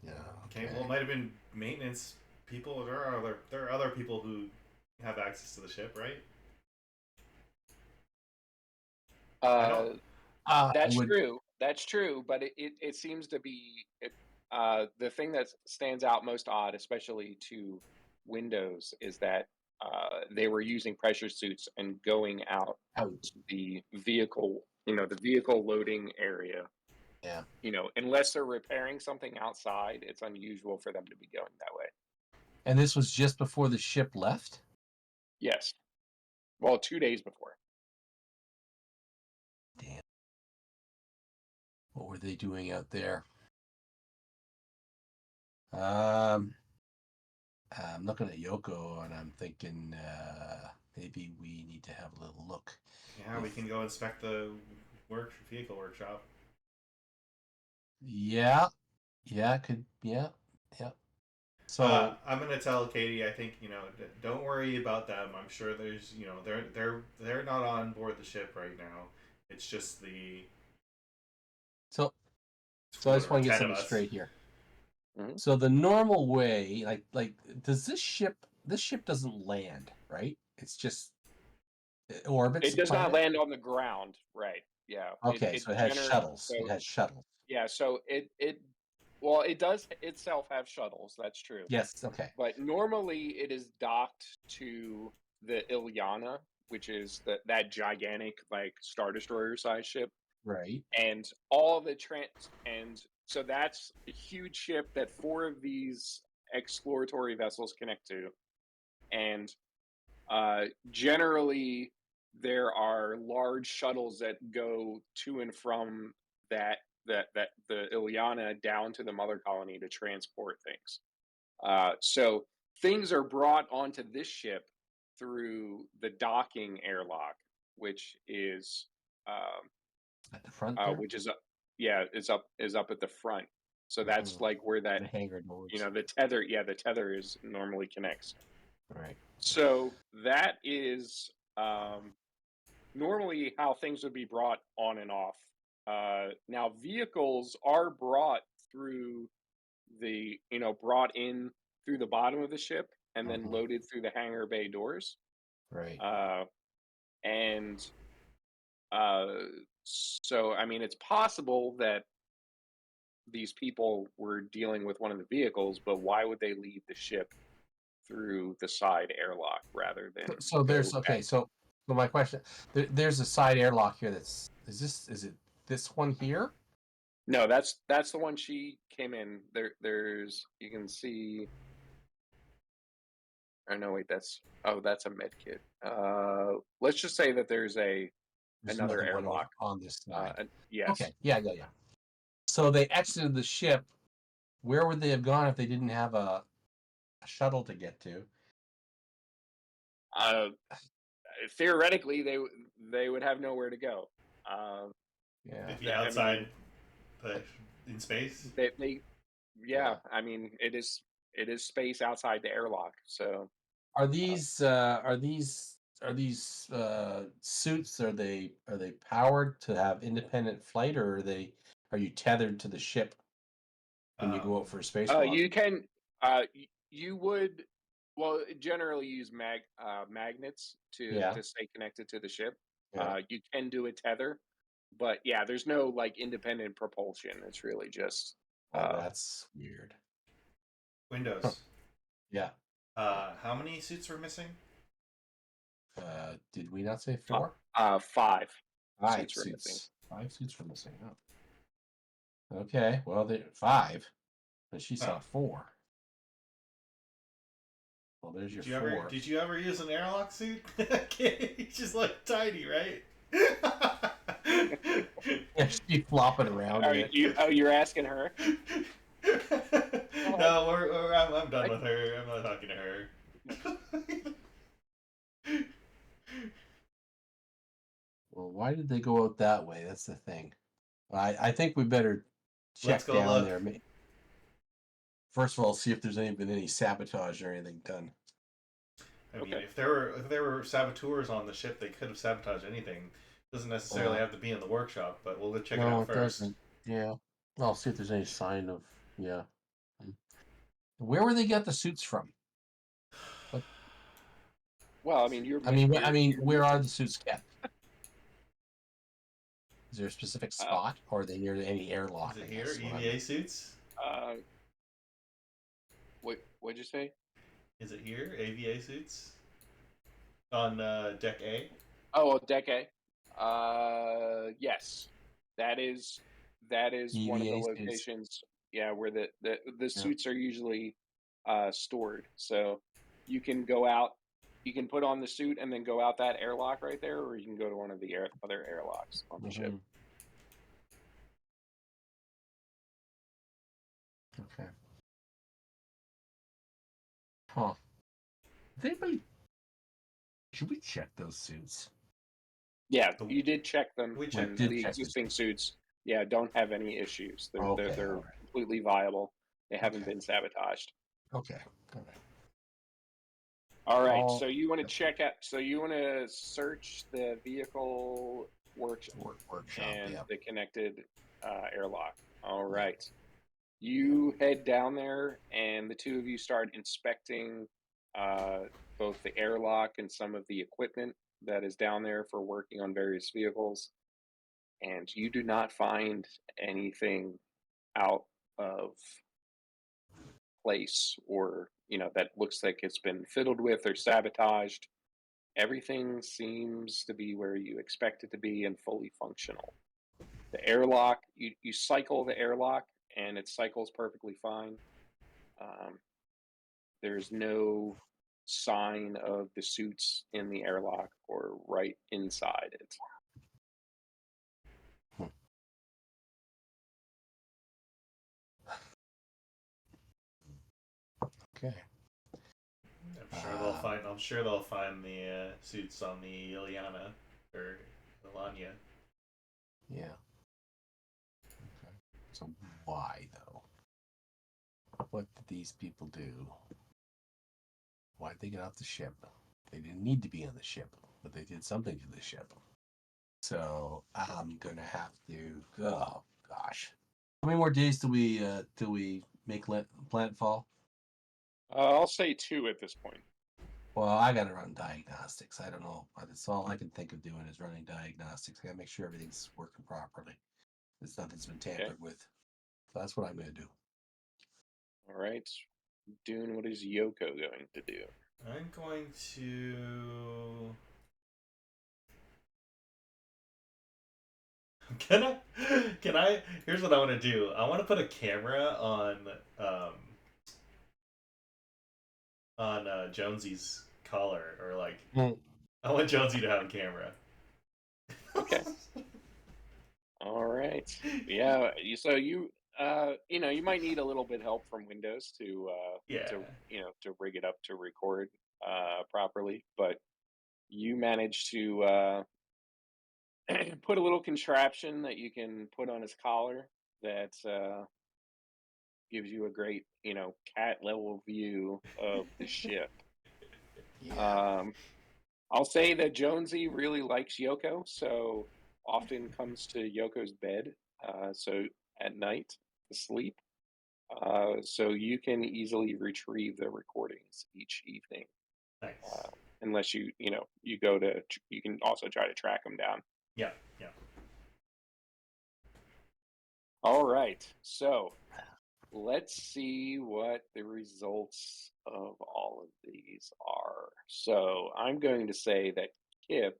Yeah. Okay. Well, it might have been maintenance people. There are other people who have access to the ship, right? I don't. Uh, I that's would. true. That's true. But it seems to be the thing that stands out most odd, especially to Windows, is that they were using pressure suits and going out Out. the vehicle, the vehicle loading area. Yeah. Unless they're repairing something outside, it's unusual for them to be going that way. And this was just before the ship left. Yes. Well, 2 days before. Damn. What were they doing out there? Um, I'm looking at Yoko and I'm thinking maybe we need to have a little look. Yeah, we If can go inspect the vehicle workshop. yeah, yeah. So I'm gonna tell Katie. I think don't worry about them. I'm sure there's they're not on board the ship right now. It's just the so I just whatever want to get 10 of something us. straight here. Hmm. So the normal way, like, does this ship doesn't land, right? It's just it orbits It the does not planet. land on the ground, right? Yeah. Okay, so it has shuttles. It So has shuttles. yeah. So it does itself have shuttles. That's true. Yes. Okay. But normally it is docked to the Ilyana, which is that gigantic like Star Destroyer size ship, Right. and all the and so that's a huge ship that 4 of these exploratory vessels connect to, and generally there are large shuttles that go to and from that the Ileana down to the mother colony to transport things. So things are brought onto this ship through the docking airlock, which is um, At the front there? which is up, yeah, is up at the front. So that's like where that The hangar doors. the tether, the tether is normally connects. Right. So that is normally how things would be brought on and off. Now vehicles are brought through brought in through the bottom of the ship and then Mhm. loaded through the hangar bay doors. Right. And uh, so, I mean, it's possible that these people were dealing with one of the vehicles, but why would they leave the ship through the side airlock rather than So go there's back? okay. So my question: there's a side airlock here. Is it this one here? No, that's the one she came in. There's you can see. Oh no, wait, that's a med kit. Let's just say that there's There's another another one over airlock. on this side. Yes. Okay. Yeah. Yeah. Yeah. So they exited the ship. Where would they have gone if they didn't have a shuttle to get to? Uh, Theoretically, they would have nowhere to go. Yeah. If you I mean, outside the in space. they yeah. I mean, it is space outside the airlock. So Are these suits, are they powered to have independent flight, or are you tethered to the ship when you Um, go out for a spacewalk? you can you would generally use magnets Yeah. to stay connected to the ship. Yeah. You can do a tether, but yeah, there's no like independent propulsion. It's really just Well, that's weird. Huh. Windows. Yeah. How many suits were missing? Did we not say 4? 5 Five suits were missing. suits. 5 suits were missing. Oh. Okay. Well, 5, but she Huh. saw 4. Well, there's your 4. Did you ever use an airlock suit? It's just like tiny, right? Yeah, she's flopping around in it. You're asking her? No, I'm done with her. I'm not talking to her. Well, why did they go out that way? That's the thing. I think we better Let's check go down look. there. First of all, see if there's been any sabotage or anything done. I mean, Okay. if there were saboteurs on the ship, they could have sabotaged anything. Doesn't necessarily have to be in the workshop, but we'll go check it No, out it first. doesn't. Yeah. I'll see if there's any sign of. Yeah. Where were they get the suits from? Well, I mean, you're Where are missing. the suits kept? Is there a specific Uh, spot, or are they near any airlock? Is it I here? guess. EVA suits? what'd you say? Is it here? AVA suits? On deck A? Oh, deck A. Yes, that is one of the EVA suits. locations. Yeah, where the Yeah. suits are usually stored. So you can go out, you can put on the suit and then go out that airlock right there, or you can go to one of the other airlocks on the ship. Mhm. Okay. Huh. Did anybody? Should we check those suits? Yeah, The- you did check them, We We checked and them. did the check the existing suits. suits, yeah, don't have any issues. Okay. They're All right. completely viable. They haven't Okay. been sabotaged. Okay. All right. All right, so All you want to check out, so you want to search the vehicle workshop workshop. and Yeah. the connected airlock. All Yeah. right, you head down there, and the two of you start inspecting uh, both the airlock and some of the equipment that is down there for working on various vehicles. And you do not find anything out of place or that looks like it's been fiddled with or sabotaged. everything seems to be where you expect it to be and fully functional. The airlock, you cycle the airlock, and it cycles perfectly fine. Um, there's no sign of the suits in the airlock or right inside it. Hmm. Okay. I'm sure they'll find the suits on the Ilyana or Ilanya. Yeah. Okay. So why though? What did these people do? Why did they get off the ship? They didn't need to be on the ship, but they did something to the ship. So I'm gonna have to. Oh gosh, how many more days do we make plant fall? I'll say 2 at this point. Well, I gotta run diagnostics. I don't know. That's all I can think of doing is running diagnostics. I gotta make sure everything's working properly. There's nothing's been Okay. tampered with. So that's what I'm gonna do. All right. Doon, what is Yoko going to do? I'm going to. Can I? Can I? Here's what I want to do. I want to put a camera um on Jonesy's collar, or like I want Jonesy to have a camera. Okay. All right. Yeah. So you might need a little bit help from Windows Yeah. to rig it up to record properly, but you managed to put a little contraption that you can put on his collar that gives you a great, cat level view of the ship. Yeah. Um, I'll say that Jonesy really likes Yoko, so often comes to Yoko's bed, so at night to sleep. So you can easily retrieve the recordings each evening, Nice. unless you go to. You can also try to track them down. Yeah. Yeah. All right, so let's see what the results of all of these are. So I'm going to say that Kip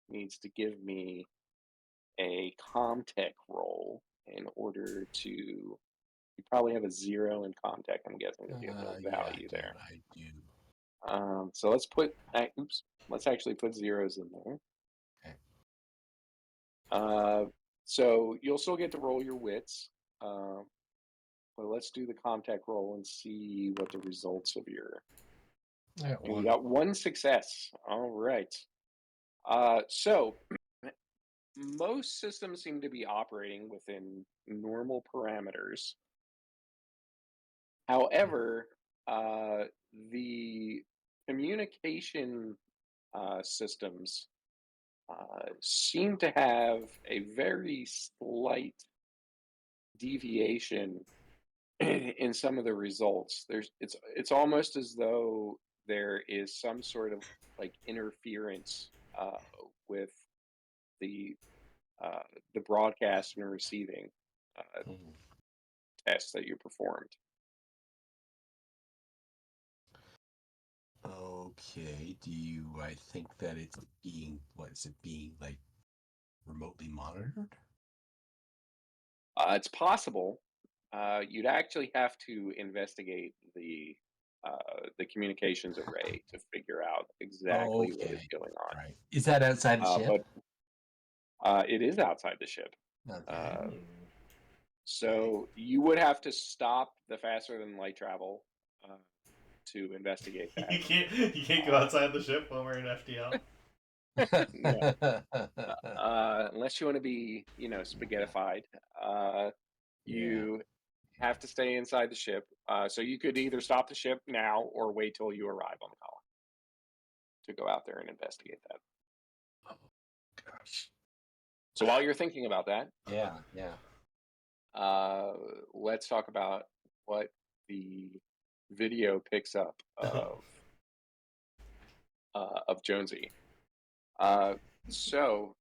needs to give me a Comtech roll in order to. You probably have a 0 in Comtech, I'm guessing, because you have no Yeah, value there. I do. So let's put. Oops. Let's actually put zeros in there. Okay. So you'll still get to roll your wits. But let's do the Comtech roll and see what the results of your. I got And you one. got 1 success. All right. So most systems seem to be operating within normal parameters. However, the communication systems seem to have a very slight deviation in some of the results. It's almost as though there is some sort of like interference with the uh, the broadcast and receiving Mhm. tests that you performed. Okay. I think that it's being, what is it being like remotely monitored? It's possible. You'd actually have to investigate the communications array to figure out exactly what is Okay. going on. Right. Is that outside the ship? But it is outside the ship. Okay. Uh, Ooh. so you would have to stop the faster than light travel to investigate that. You can't go outside the ship when we're in FTL. No, unless you want to be, spaghettified. Yeah. You have to stay inside the ship. So you could either stop the ship now or wait till you arrive on the colony to go out there and investigate that. Oh gosh. So while you're thinking about that, Yeah. Yeah. uh, let's talk about what the video picks up of Jonesy. Uh, so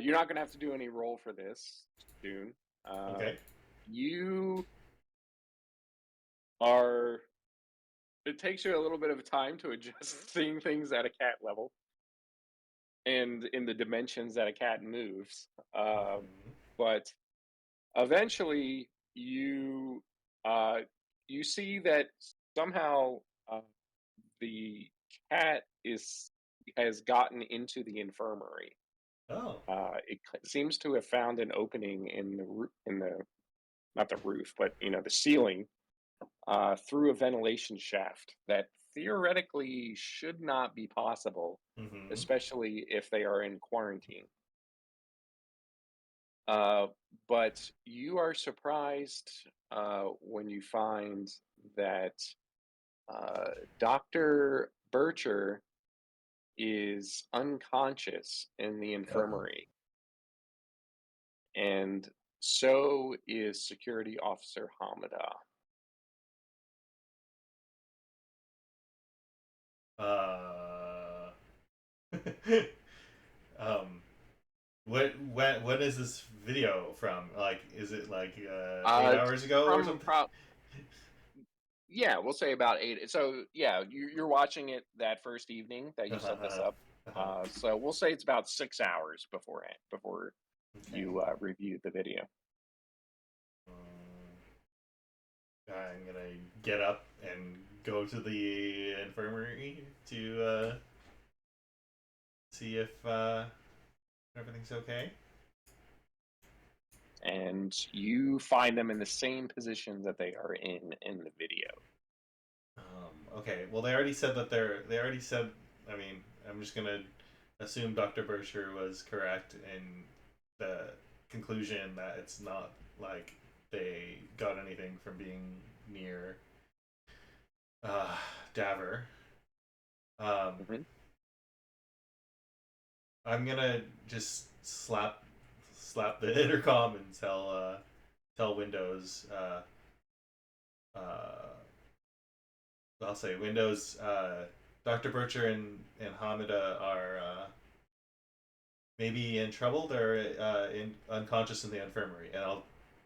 you're not going to have to do any roll for this, Doon. Okay. You are. It takes you a little bit of time to adjust seeing things at a cat level. and in the dimensions that a cat moves. Um, Mhm. but eventually, uh, you see that somehow the cat is has gotten into the infirmary. Oh. Seems to have found an opening in the not the roof, but the ceiling through a ventilation shaft that theoretically should not be possible, Hmm. especially if they are in quarantine. Uh, but you are surprised when you find that uh, Dr. Bircher is unconscious in the Oh. infirmary, and so is Security Officer Hamada. Uh. um. What is this video from? Like, is it like 8 hours ago or From something? Yeah, we'll say about 8. So yeah, you're watching it that first evening that you Uh-huh, set this uh-huh, up. uh-huh. So we'll say it's about 6 hours beforehand before Okay. you reviewed the video. Um, I'm gonna get up and go to the infirmary to see if everything's okay. And you find them in the same position that they are in the video. Okay. Well, they already said that they're. They already said. I mean, I'm just gonna assume Dr. Berkshire was correct in the conclusion that it's not like they got anything from being near uh, Daver. Um, Hmm. I'm gonna just slap the intercom and tell Windows. Uh, I'll say Windows. Dr. Bircher and Hamida are maybe in trouble. They're in unconscious in the infirmary, and I'll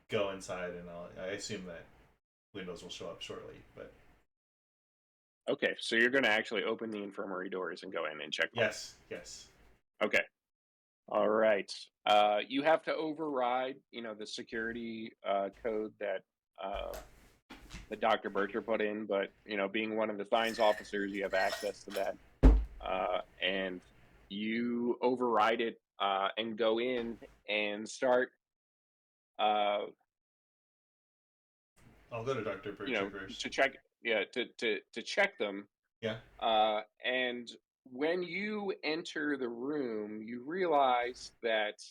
go inside and I assume that Windows will show up shortly. But Okay, so you're going to actually open the infirmary doors and go in and check on yes, yes. them. Okay, all right. You have to override, the security code that Dr. Bircher put in, but being one of the science officers, you have access to that, and you override it and go in and start, uh, I'll go to Dr. Bircher first. to check, yeah, to check them. Yeah. And when you enter the room, you realize that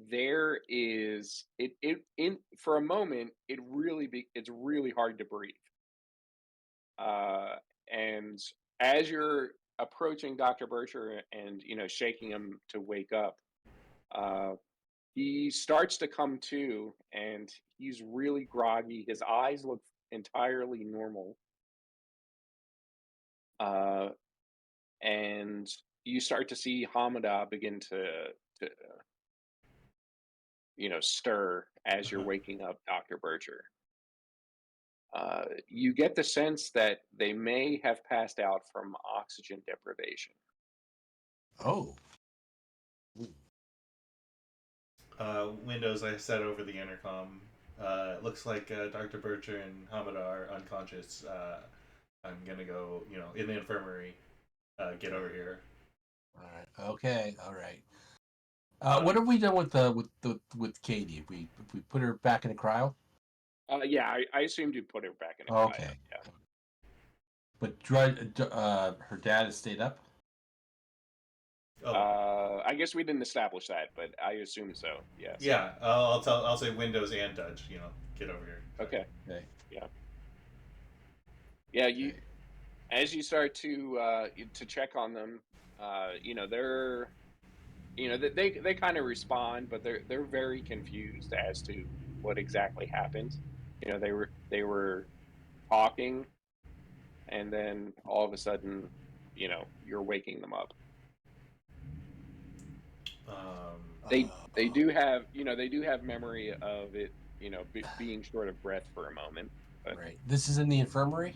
there is it in for a moment it's really hard to breathe. Uh, and as you're approaching Dr. Bircher and shaking him to wake up, uh, he starts to come to, and he's really groggy. His eyes look entirely normal, uh, and you start to see Hamada begin to stir as you're Uh-huh. waking up Dr. Bircher. You get the sense that they may have passed out from oxygen deprivation. Oh. Windows I set over the intercom. It looks like Dr. Bircher and Hamada are unconscious. I'm gonna go, in the infirmary. Get over here. All right. Okay. All right. Uh, What have we done with Katie? If we put her back in the cryo? Yeah, I assumed you put her back in a cryo. Okay. But her dad has stayed up. Yeah. oh, I guess we didn't establish that, but I assume so. Yes. yeah. I'll say Windows and Dutch. Get over here. Sorry. Okay. Okay. Yeah. Yeah. You Okay. As you start to check on them, they're they kind of respond, but they're very confused as to what exactly happened. They were talking, and then all of a sudden, you're waking them up. They Oh. do have they do have memory of it, being short of breath for a moment, but Right. This is in the infirmary.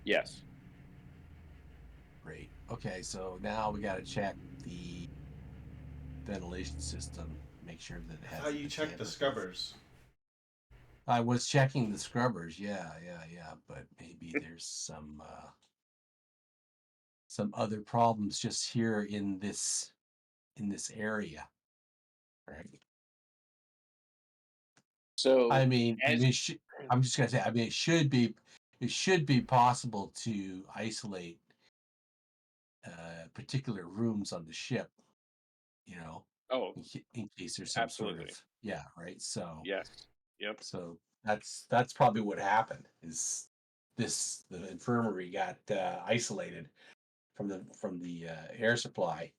yes. Great. Okay. So now we got to check the ventilation system, make sure that it I has thought a you checked the container. scrubbers. I was checking the scrubbers, yeah, but maybe there's some other problems just here in this area, right? So as I'm just gonna say, I mean, it should be possible to isolate particular rooms on the ship, you know, oh, in case there's some sort of absolutely. right. So Yes. Yep. that's probably what happened. Is the infirmary got isolated from the air supply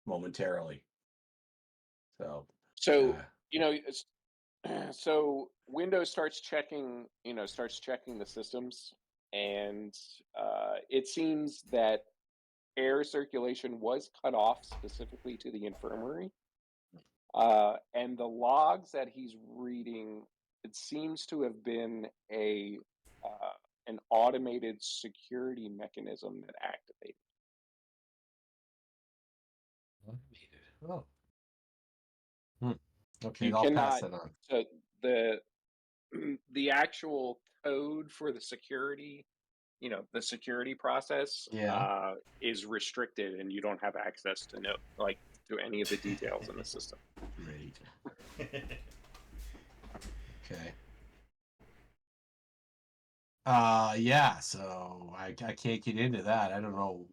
momentarily. So So, uh, you know, so Windows starts checking the systems, and it seems that air circulation was cut off specifically to the infirmary. And the logs that he's reading, it seems to have been an automated security mechanism that activated. oh, hmm. Okay, You I'll pass cannot. that on. So the the actual code for the security, the security process Yeah. is restricted, and you don't have access to to any of the details in the system. Great. Okay. Yeah, so I can't get into that. I don't know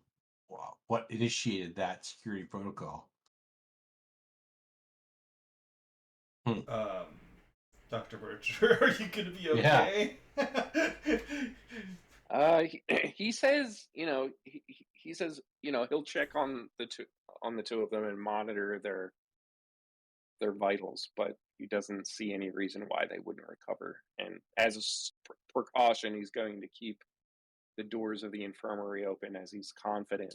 what initiated that security protocol. Hmm. um, Dr. Bircher, are you gonna be Yeah. okay? He says, he says, he'll check on the two of them and monitor their vitals, but he doesn't see any reason why they wouldn't recover. And as a precaution, he's going to keep the doors of the infirmary open, as he's confident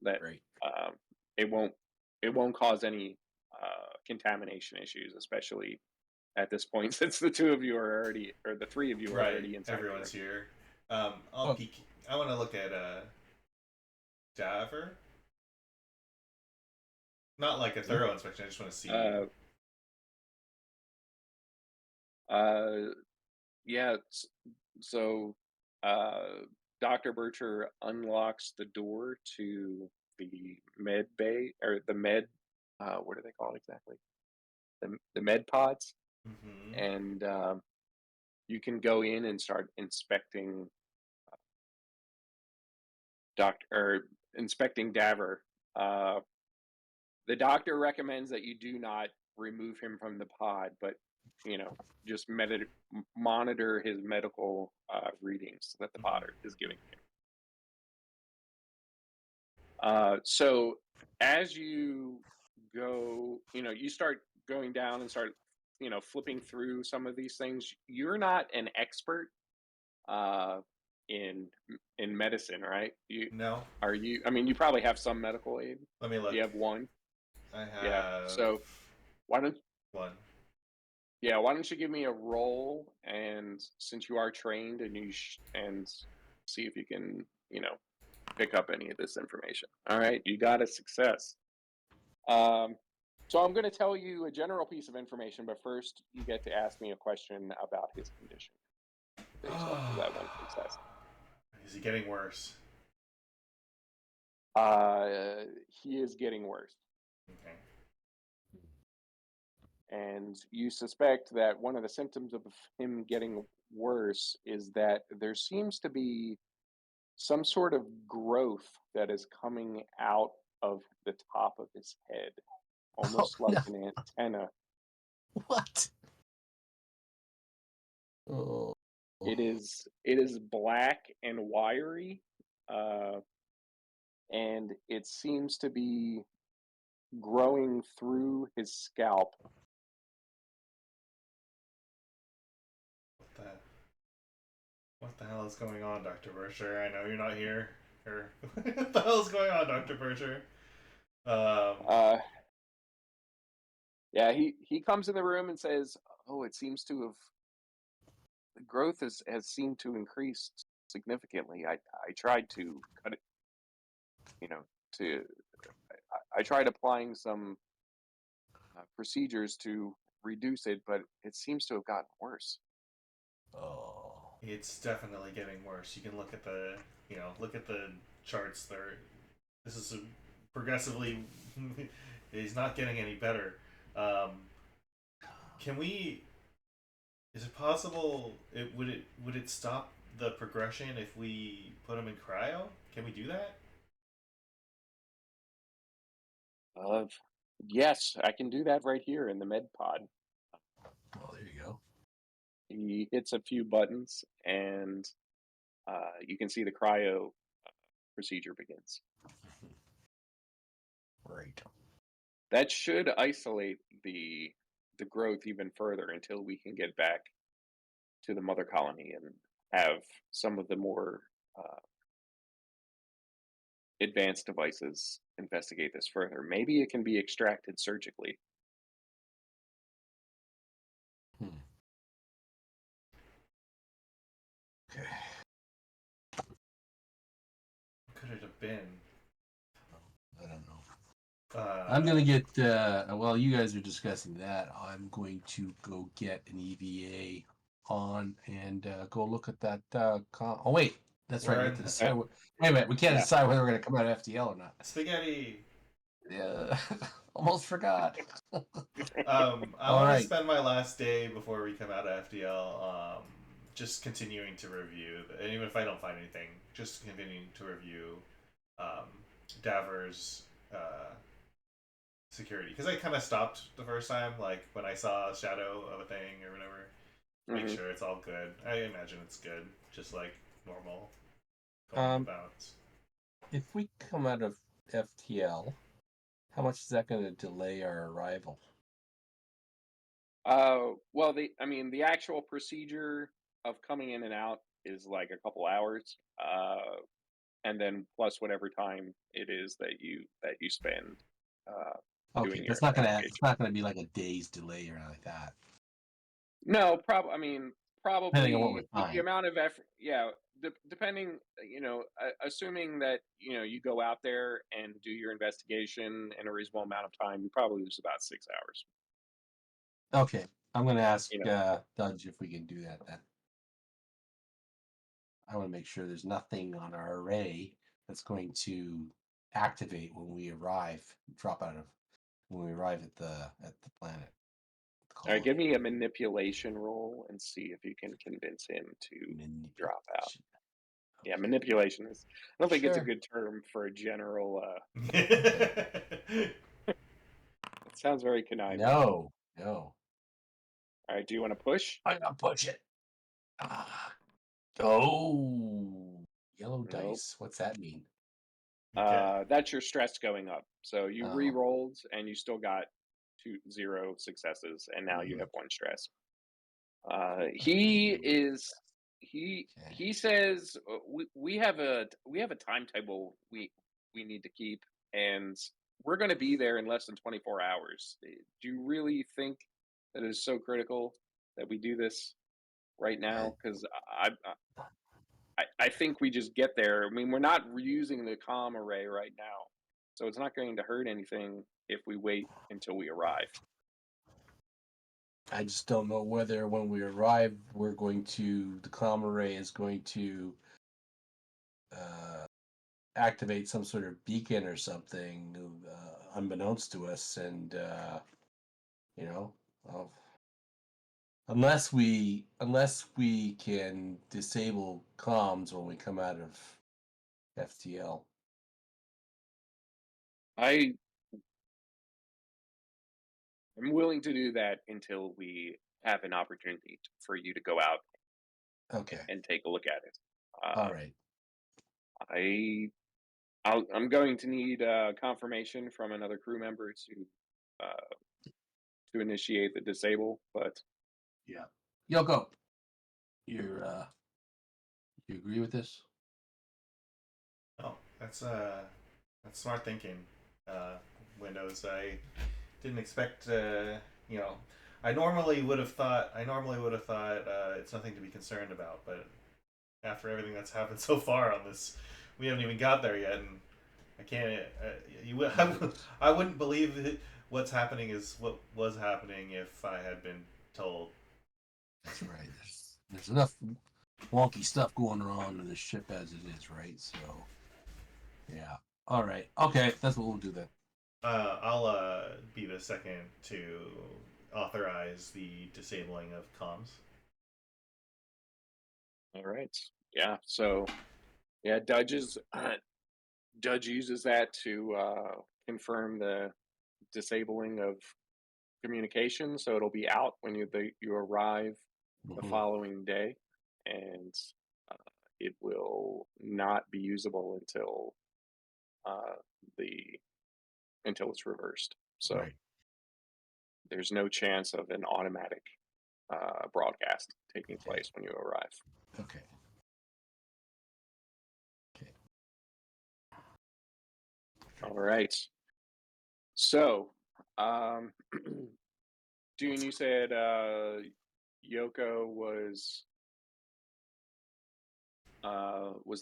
that Great. um, it won't cause any contamination issues, especially at this point, since the two of you are already, or the three of you are Right, already inside the everyone's room. here. I'll Oh, peek. I want to look at Daver. Not like a thorough inspection. I just want to see. Uh, uh, yeah. So, Dr. Bircher unlocks the door to the med bay, or the med. What are they called exactly? The med pods, Mm-hmm. and you can go in and start inspecting inspecting Daver. Uh, the doctor recommends that you do not remove him from the pod, but you know, just monitor his medical readings that the pod is giving him. So as you go, you start going down and start, flipping through some of these things. You're not an expert uh, in medicine, right? No, You? I mean, you probably have some medical aid. let me look. You have one. I Yeah. have So why don't one. why don't you give me a roll, and since you are trained, and see if you can, pick up any of this information. All right, you got a success. Um, so I'm going to tell you a general piece of information, but first you get to ask me a question about his condition based off of that one success. Is he getting worse? He is getting worse, Okay. and you suspect that one of the symptoms of him getting worse is that there seems to be some sort of growth that is coming out of the top of his head, oh almost like no! an antenna. What? Oh, It is black and wiry, uh, and it seems to be growing through his scalp. What the what the hell is going on, Dr. Bircher? I know you're not here. Or what the hell is going on, Dr. Bircher? Um, Uh, yeah, he comes in the room and says, "Oh, it seems to have the growth has seemed to increase significantly. I tried to cut it, you know, to I tried applying some procedures to reduce it, but it seems to have gotten worse. Oh. It's definitely getting worse. You can look at the charts. This is progressively. He's not getting any better. Um, can we? Is it possible? Would it stop the progression if we put him in cryo? Can we do that? Uh, yes, I can do that right here in the med pod. Well, there you go. He hits a few buttons, and you can see the cryo procedure begins. Right. That should isolate the growth even further until we can get back to the mother colony and have some of the more advanced devices investigate this further. Maybe it can be extracted surgically. Hmm. Okay. What could it have been? I don't know. I'm gonna get. While you guys are discussing that, I'm going to go get an EVA on and go look at that. Oh wait, that's right. We have to decide. Wait a minute, we can't decide whether we're gonna come out of FTL or not. Spaghetti. Yeah, almost forgot. I want to spend my last day before we come out of FDL just continuing to review, and even if I don't find anything, just continuing to review Daver's security. Because I kind of stopped the first time, like when I saw a shadow of a thing or whatever. Make sure it's all good. I imagine it's good, just like normal. Going about. If we come out of FTL, how much is that going to delay our arrival? Well, the actual procedure of coming in and out is like a couple hours, and then plus whatever time it is that you spend. Okay, doing that's your not gonna. It's not gonna be like a day's delay or anything like that. No, Depending on what probably we find. the amount of effort. Yeah, depending, assuming that you go out there and do your investigation in a reasonable amount of time, you probably lose about 6 hours. Okay, I'm gonna ask You know, Dudge if we can do that then. I want to make sure there's nothing on our array that's going to activate when we arrive, drop out of when we arrive at the planet. all right, give me a manipulation roll and see if you can convince him to drop out. Okay. Yeah, manipulation is. I don't think it's a good term for a general. It sounds very conniving. No. All right, do you want to push? I'm gonna push it. Oh, yellow dice. What's that mean? That's your stress going up. So you re-rolled and you still got 0 successes, and now you have 1 stress. He says we have a timetable we need to keep, and we're going to be there in less than 24 hours. Do you really think that it is so critical that we do this right now? Because I think we just get there. I mean, we're not using the comm array right now, so it's not going to hurt anything if we wait until we arrive. I just don't know whether when we arrive, the comm array is going to activate some sort of beacon or something unbeknownst to us, and unless we can disable comms when we come out of FTL. I'm willing to do that until we have an opportunity for you to go out and take a look at it. All right. I'm going to need confirmation from another crew member to initiate the disable, but yeah. Yoko, you agree with this? Oh, that's smart thinking. Windows. I didn't expect. I normally would have thought. It's nothing to be concerned about. But after everything that's happened so far on this, we haven't even got there yet, and I can't. I wouldn't believe what's happening is what was happening if I had been told. That's right. There's enough wonky stuff going on in the ship as it is, right? So, yeah. All right. Okay, that's what we'll do then. I'll be the second to authorize the disabling of comms. All right. Yeah. So yeah, Dudge uses that to confirm the disabling of communication, so it'll be out when you arrive the Mhm. following day, and uh, it will not be usable uh, the until it's reversed. So Right. there's no chance of an automatic broadcast taking Okay. place when you arrive. Okay. Okay. All right. So, um, Dune, you said Yoko was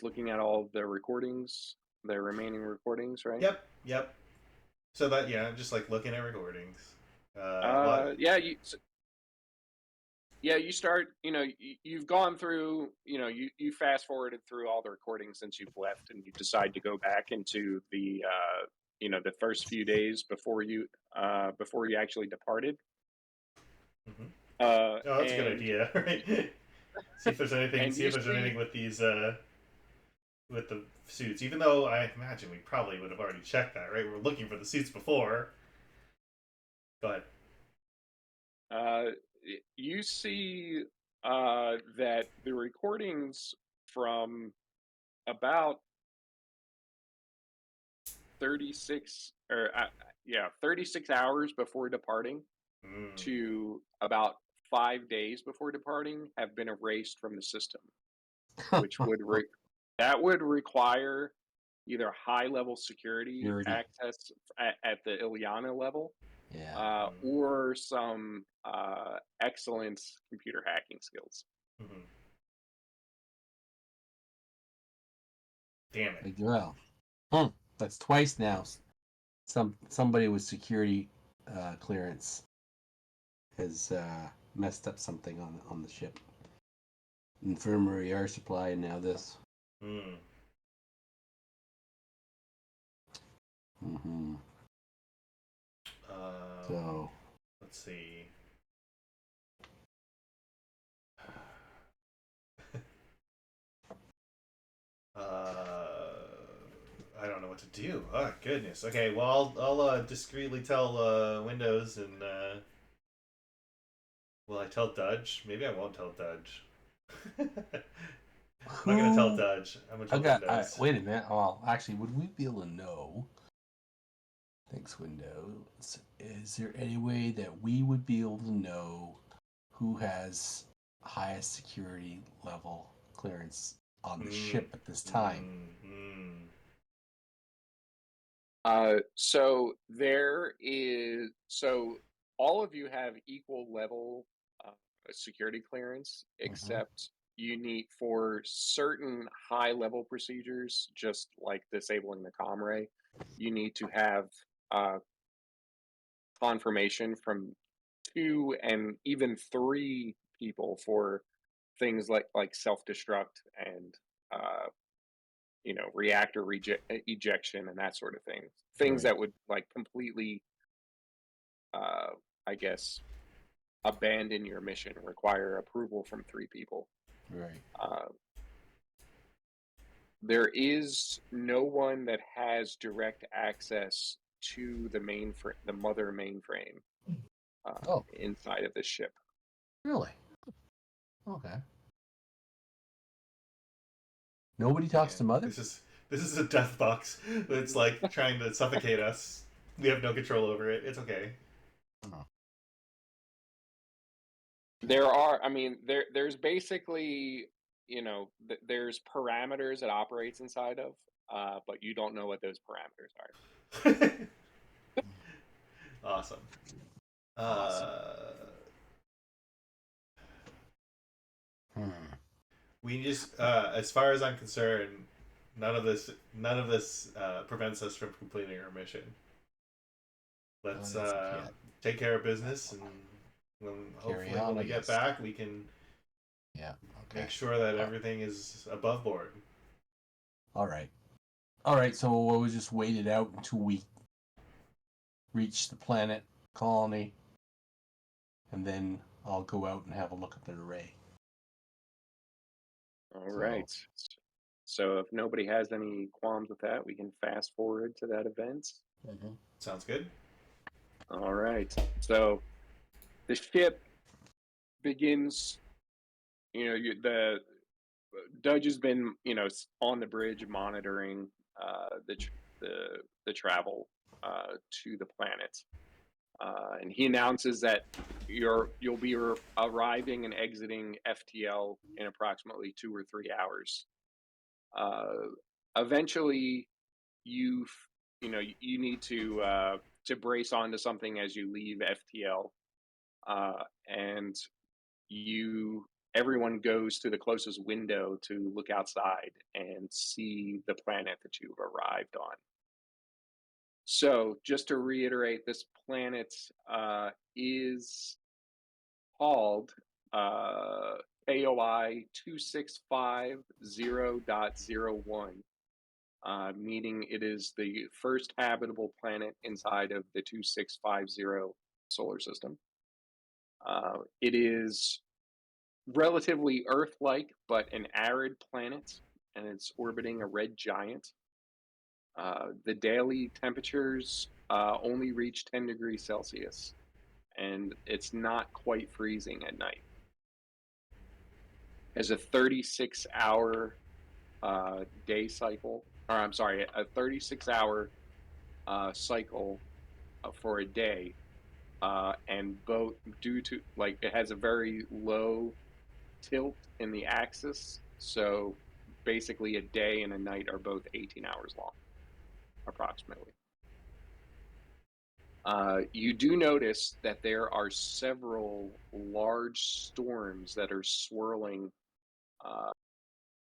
looking at all the recordings, the remaining recordings, right? Yep, yep. So that just like looking at recordings. What? Yeah, you start. You've gone through. You fast forwarded through all the recordings since you've left, and you decide to go back into the first few days before you actually departed. Mm-hmm. Uh, Oh, that's a good and idea, right? See if there's anything. and See you if there's anything see. with these with the suits. Even though I imagine we probably would have already checked that, right? We're looking for the suits before. Go ahead. Uh, you see that the recordings from about 36 or 36 hours before departing Mm. to about 5 days before departing have been erased from the system, which that would require either high level security Security. access at the Ileana level, Yeah. or some excellent computer hacking skills. Mm-hmm. Damn it. Like, well, that's twice now. Somebody with security clearance has messed up something on the ship. Infirmary, air supply, and now this. Mm. Mm-hmm. So, Let's see. I don't know what to do. Oh goodness. Okay. Well, I'll discreetly tell Windows and will I tell Dudge? Maybe I won't tell Dudge. I'm not gonna tell who? Dudge. I'm gonna tell Windows. Wait a minute. Well, actually, would we be able to know? Thanks, Windows. Is there any way that we would be able to know who has highest security level clearance on the Mm, ship at this time? mm. So all of you have equal level uh, security clearance, Mm-hmm. except you need for certain high level procedures, just like disabling the comm ray, you need to have uh, confirmation from two and even three people for things like self destruct and uh, reactor ejection and that sort of thing. Things Right. that would like completely, uh, I guess, abandon your mission, require approval from three people. Right. Uh, there is no one that has direct access to the mother mainframe Oh, inside of the ship. really? Okay. Nobody talks to Man, mother? this is a death box that's like trying to suffocate us. We have no control over it. It's okay. Oh, There's basically, there's parameters it operates inside of, but you don't know what those parameters are. Awesome. awesome. Uh, Hmm. we just, as far as I'm concerned, none of this prevents us from completing our mission. let's That's yet. take care of business, and Carry hopefully on, when we I get guess. back, we can Yeah. Okay. make sure that everything is above board. All right. All right. So we'll just wait it out until we reach the planet colony, and then I'll go out and have a look at the array. All right. So if nobody has any qualms with that, we can fast forward to that event. Mm-hmm. Sounds good. All right. So the ship begins. The Dudge has been, on the bridge monitoring the travel to the planet, and he announces that you'll be arriving and exiting FTL in approximately 2 or 3 hours. Eventually, you you need to brace onto something as you leave FTL, and everyone goes to the closest window to look outside and see the planet that you've arrived on. So, just to reiterate, this planet is called KOI 2650.01, meaning it is the first habitable planet inside of the 2650 solar system. It is relatively Earth-like, but an arid planet, and it's orbiting a red giant. The daily temperatures only reach 10 degrees Celsius, and it's not quite freezing at night. As a 36-hour day cycle, or I'm sorry, a 36-hour cycle for a day, and both due to it has a very low tilt in the axis, so basically a day and a night are both 18 hours long, approximately. You do notice that there are several large storms that are swirling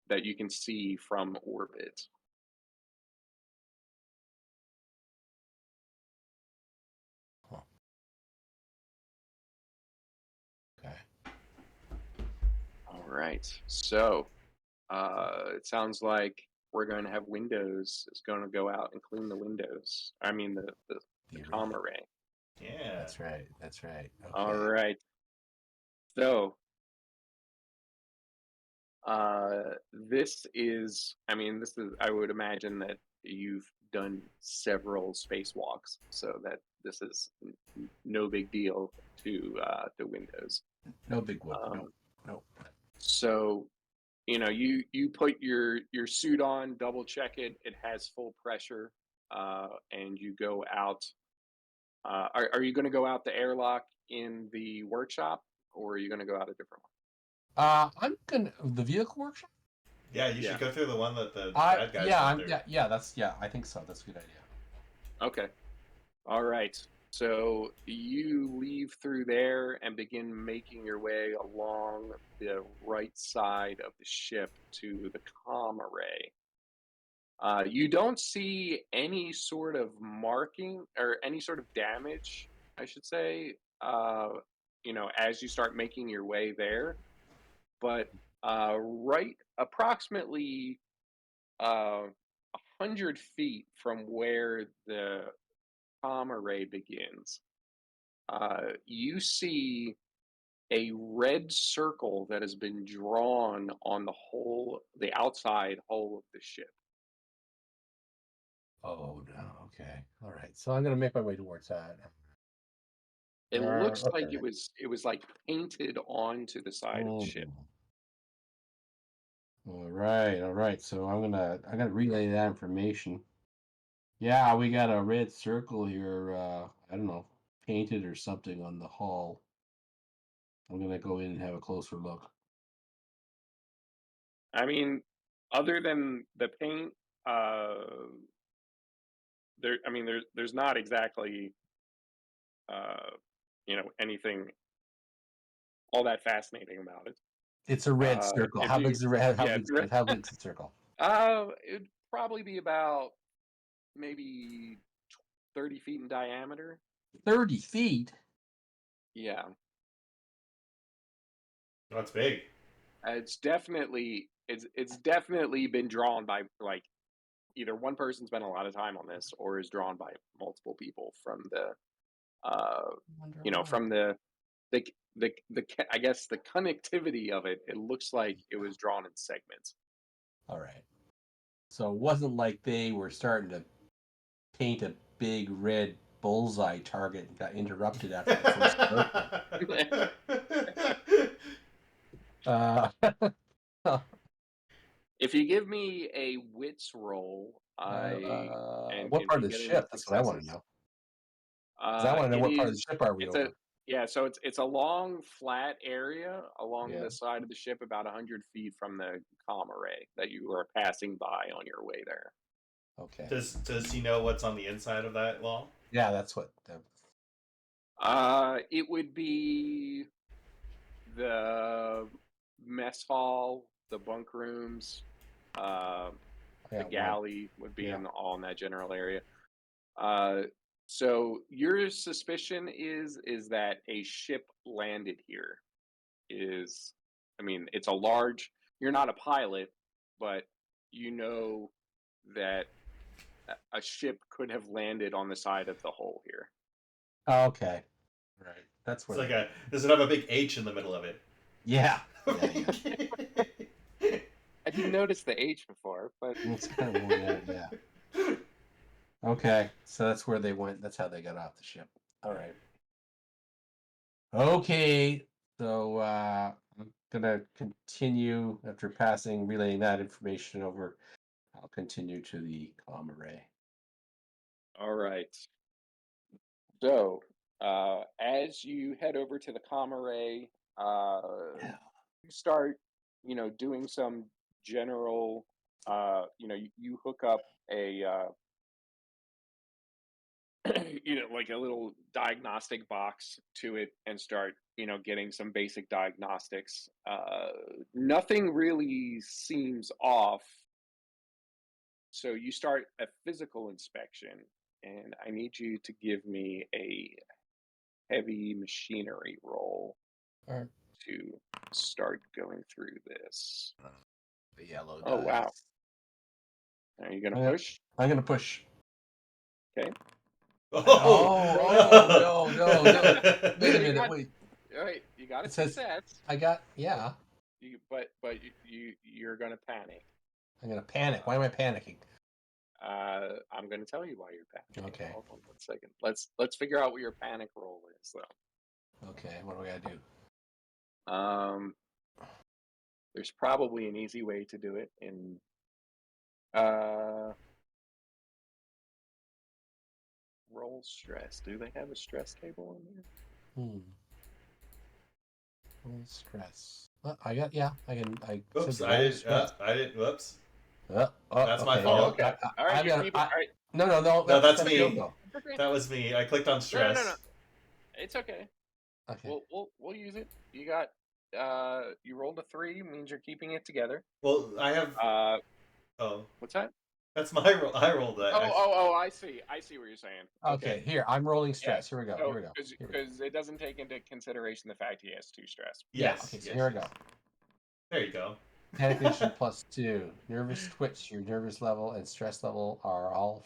that you can see from orbit. Huh. Okay. All right. So it sounds like we're going to have Windows is going to go out and clean the windows. I mean the comm array. Yeah. That's right. That's right. Okay. All right. So this is, I would imagine that you've done several spacewalks, so that this is no big deal to Windows. No big whoop. No. So, you put your suit on, double check it, it has full pressure, and you go out. Are you going to go out the airlock in the workshop, or are you going to go out a different one? I'm gonna the vehicle workshop. Yeah, you should go through the one that the bad guys yeah, went through. I think so. That's a good idea. Okay. All right. So you leave through there and begin making your way along the right side of the ship to the comm array. You don't see any sort of marking or any sort of damage, I should say, as you start making your way there. But right approximately 100 feet from where the comm array begins, you see a red circle that has been drawn on the outside hull of the ship. Oh no. Okay. All right. So I'm gonna make my way towards that. It looks like Okay. it was like painted onto the side of the ship. All right. All right. So I'm gonna relay that information. Yeah, we got a red circle here. I don't know, painted or something on the hull. I'm gonna go in and have a closer look. I mean, other than the paint, uh, there's not exactly uh, anything all that fascinating about it. It's a red circle. If How you, big's the red? yeah, How big's the circle? it'd probably be about maybe 30 feet in diameter. 30 feet? Yeah, That's big. it's definitely been drawn by like either one person spent a lot of time on this or is drawn by multiple people from the uh I wonder you know why. from I guess the connectivity of it. It looks like it was drawn in segments. All right. So it wasn't like they were starting to paint a big red bullseye target and got interrupted after the first circle. Uh, If you give me a wits roll, what and part of you the get any ship? That's what I want to successes, know. Because I want to know it what part of is the ship are we it's a over? yeah, so it's a long flat area along Yeah. the side of the ship, about 100 feet from the comm array that you are passing by on your way there. Okay. Does he know what's on the inside of that wall? Yeah, that's what. It would be the mess hall, the bunk rooms, uh, I the got one. galley would be Yeah. all in that general area. Uh, so your suspicion is that a ship landed here. I mean, it's a large. You're not a pilot, but you know that a ship could have landed on the side of the hole here. Okay. Right. That's It's where. like does it have a big H in the middle of it? Yeah. Yeah. I didn't notice the H before, but It's kind of weird. Yeah. Okay. So that's where they went. That's how they got off the ship. All right. Okay. So I'm gonna continue after relaying that information over. I'll continue to the comm array. all right. So, as you head over to the comm array, uh, Yeah. you start, doing some general, you hook up a, like a little diagnostic box to it and start, getting some basic diagnostics. Nothing really seems off. So you start a physical inspection, and I need you to give me a heavy machinery roll All right. to start going through this. The yellow Oh, wow. dice. Are you going to I'm gonna, push? I'm gonna push. Okay. Oh, no. Wait a So you minute. got, Wait. all right, you got a It says success, I got. Yeah. but you're going to panic. I'm gonna panic. Why am I panicking? I'm going to tell you why you're panicking. Okay. Hold on 1 second. Let's figure out what your panic roll is, though. Okay. What do we gotta do? There's probably an easy way to do it in uh roll stress. Do they have a stress table in there? Stress. I got. Yeah. I can. Oops, said I roll didn't. stress. I didn't. Whoops. That's my okay. fault. Okay. All right, I'm you're gonna. keeping. All right. No. No, that's That's me. your go. It's okay. That was me. I clicked on No. stress. It's okay. Okay. We'll use it. You got you rolled a 3, means you're keeping it together. Well, I have. Uh Oh, what's that? that's my roll. I rolled that. I see. I see what you're saying. Okay. Here, I'm rolling Yeah. stress. Here we go. So Here we go. because it doesn't take into consideration the fact he has 2 stress. Yeah. Yes. Okay. So yes, here we yes. go. There you go. Panic condition +2. Nervous twitch. Your nervous level and stress level are all.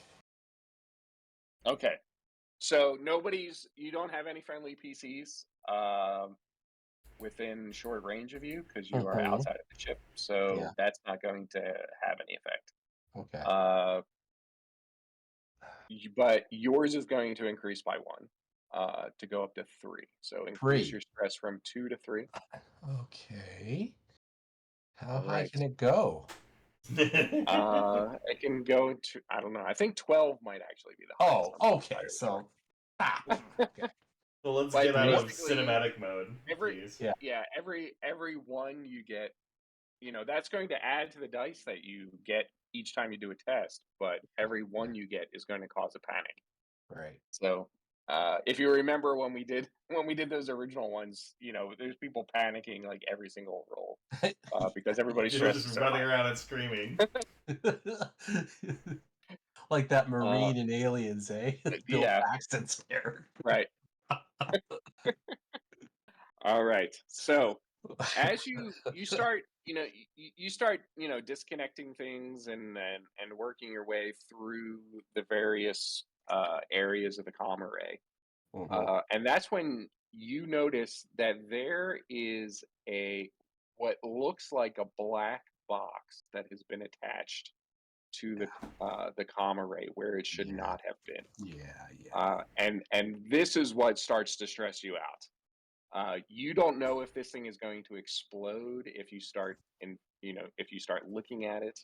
Okay. So you don't have any friendly PCs within short range of you because you are outside of the ship. So Yeah. that's not going to have any effect. Okay. But yours is going to increase by 1 to go up to 3. So increase 3. your stress from 2 to 3. Okay. How All high right. can it go? It can go to, I don't know. I think 12 might actually be the highest. Oh, okay. So. Okay. Well, let's But get out of basically, cinematic mode, please. every 1 you get, that's going to add to the dice that you get each time you do a test. But every 1 you get is going to cause a panic. Right. So, if you remember when we did those original ones, there's people panicking like every single roll because everybody's You're stressed. just running around and screaming. Like that Marine in Aliens, eh? Bill Yeah. Paxton's character. Right. All right. So as you start, you start, disconnecting things and working your way through the various areas of the comm array. Mhm. And that's when you notice that there is a what looks like a black box that has been attached to the comm array where it should Yeah, not have been. yeah, yeah, And this is what starts to stress you out. You don't know if this thing is going to explode if you start if you start looking at it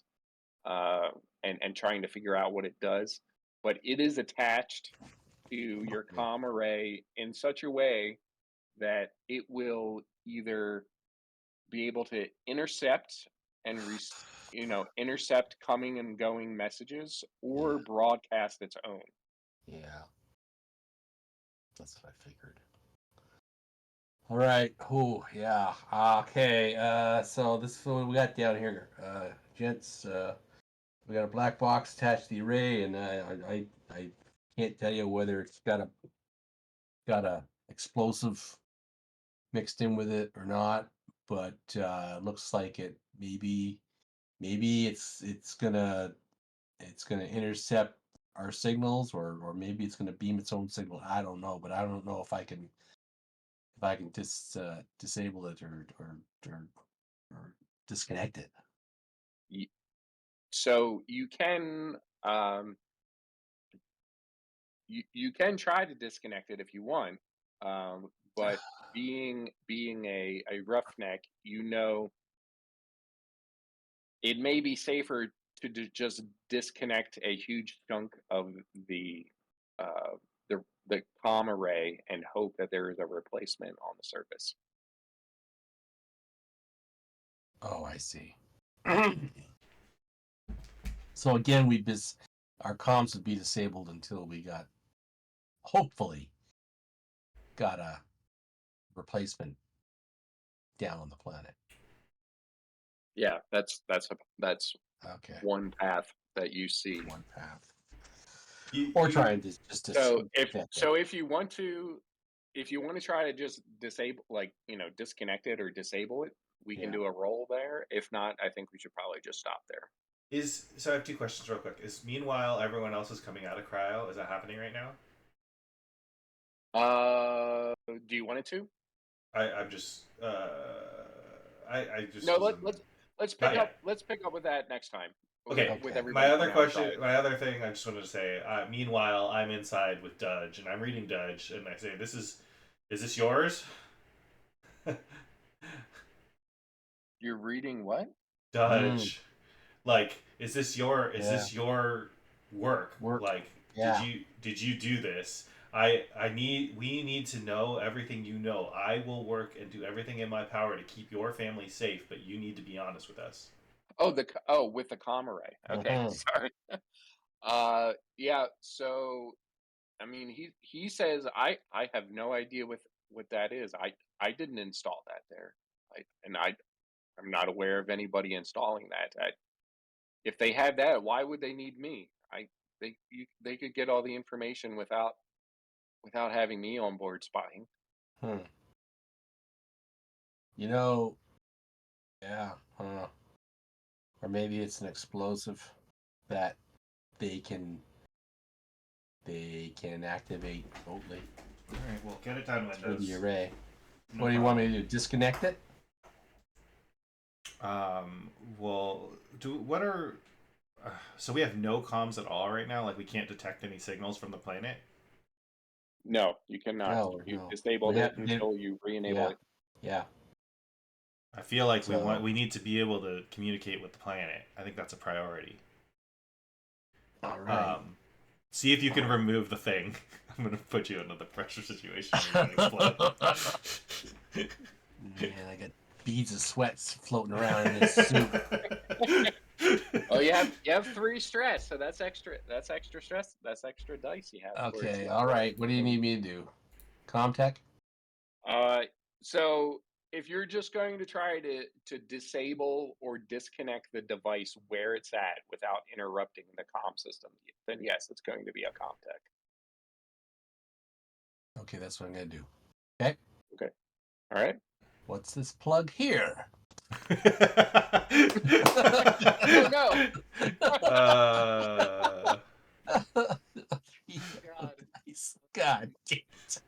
uh, and trying to figure out what it does. But it is attached to your okay. comm array in such a way that it will either be able to intercept and intercept coming and going messages Yeah, or broadcast its own. yeah, that's what I figured. All right. Oh, yeah. Okay. So this is what we got down here, gents. We got a black box attached to the array, and I can't tell you whether it's got a explosive mixed in with it or not, but looks like it maybe it's gonna intercept our signals, or maybe it's gonna beam its own signal. I don't know, but I don't know if I can disable it or or disconnect it. Y- So um, you can try to disconnect it if you want, but being a roughneck, it may be safer to just disconnect a huge chunk of the uh, the comm array and hope that there is a replacement on the surface. Oh, I see. So again, our comms would be disabled until we hopefully got a replacement down on the planet. Yeah, that's Okay, one path that you see. one path. You, Or you trying to just So disconnect it. if you want to try to just disable, disconnect it or disable it, we can Yeah. do a roll there. If not, I think we should probably just stop there. so I have two questions real quick. Is meanwhile everyone else is coming out of cryo? Is that happening right now? Do you want it to? I'm just I just No, was not yet. let's pick up with that next time Okay. with Okay. My everybody other coming out of question, cryo. my other thing, I just wanted to say. Meanwhile, I'm inside with Dudge, and I'm reading Dudge, and I say, is this yours?" You're reading what? Mm, Dudge, like, is yeah. this your work? Work. Like, Yeah. did you do this? We need to know everything you know. I will work and do everything in my power to keep your family safe, but you need to be honest with us. With the comm array. Okay, Hmm. sorry. Yeah. So I mean, he says I have no idea what that is. I didn't install that there. I'm not aware of anybody installing that. If they had that, why would they need me? They could get all the information without having me on board spying. Hmm. You know, yeah. Or maybe it's an explosive that they can they can activate remotely All right, well, get it done, through the Windows. array. No What do you want problem. me to do? Disconnect it? Well, do what are so we have no comms at all right now. Like we can't detect any signals from the planet. No, you cannot. No, You've no. disabled We it have until you re-enable yeah, it. yeah. I feel like So we need to be able to communicate with the planet. I think that's a priority. all right. Um, See if you can remove the thing. I'm gonna put you in another pressure situation where you're gonna explode. Man, I got beads of sweat floating around in this soup. Oh, you have three stress, so that's extra. That's extra stress. That's extra dice you have for it to Okay, all explode. right. What do you need me to do? Comtech? Uh, so if you're just going to try to disable or disconnect the device where it's at without interrupting the comm system, then yes, it's going to be a Comtech. Okay, that's what I'm gonna do. Okay. Okay. All right. What's this plug here? Oh no! uh, God. Nice. God damn it.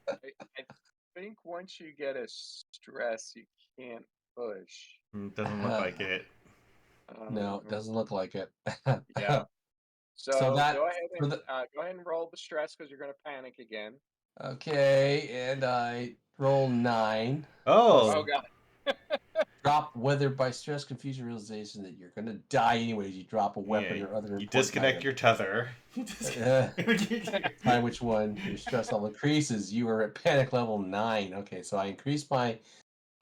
I think once you get a stress, you can't push. doesn't look like it. No, it doesn't look like it. Yeah. So So that go ahead for and the roll the stress because you're gonna panic again. okay, and I roll 9. Oh, Oh God. Drop whether by stress, confusion, realization that you're gonna die anyways. You drop a weapon yeah. or other You important disconnect item. your tether. By which one your stress level increases. You are at panic level 9. Okay, so I increased my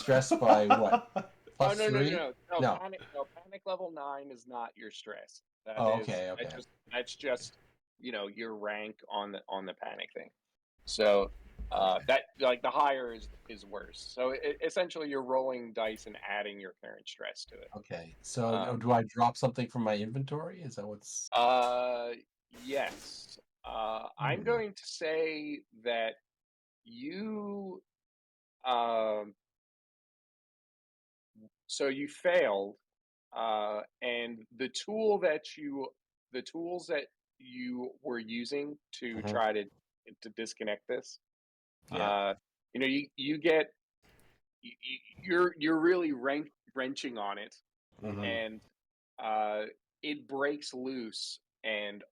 stress by what? Oh Plus no 3? No. Panic level 9 is not your stress. Oh, okay, okay. That's just your rank on the panic thing. So that like the higher is worse. So essentially you're rolling dice and adding your current stress to it. Okay. So Um, do I drop something from my inventory? Is that what's yes. I'm going to say that you um so you failed, and the tools that you were using to Mhm. try to disconnect this, Yeah. you get you're really wrenching on it, Mhm. and uh, it breaks loose, and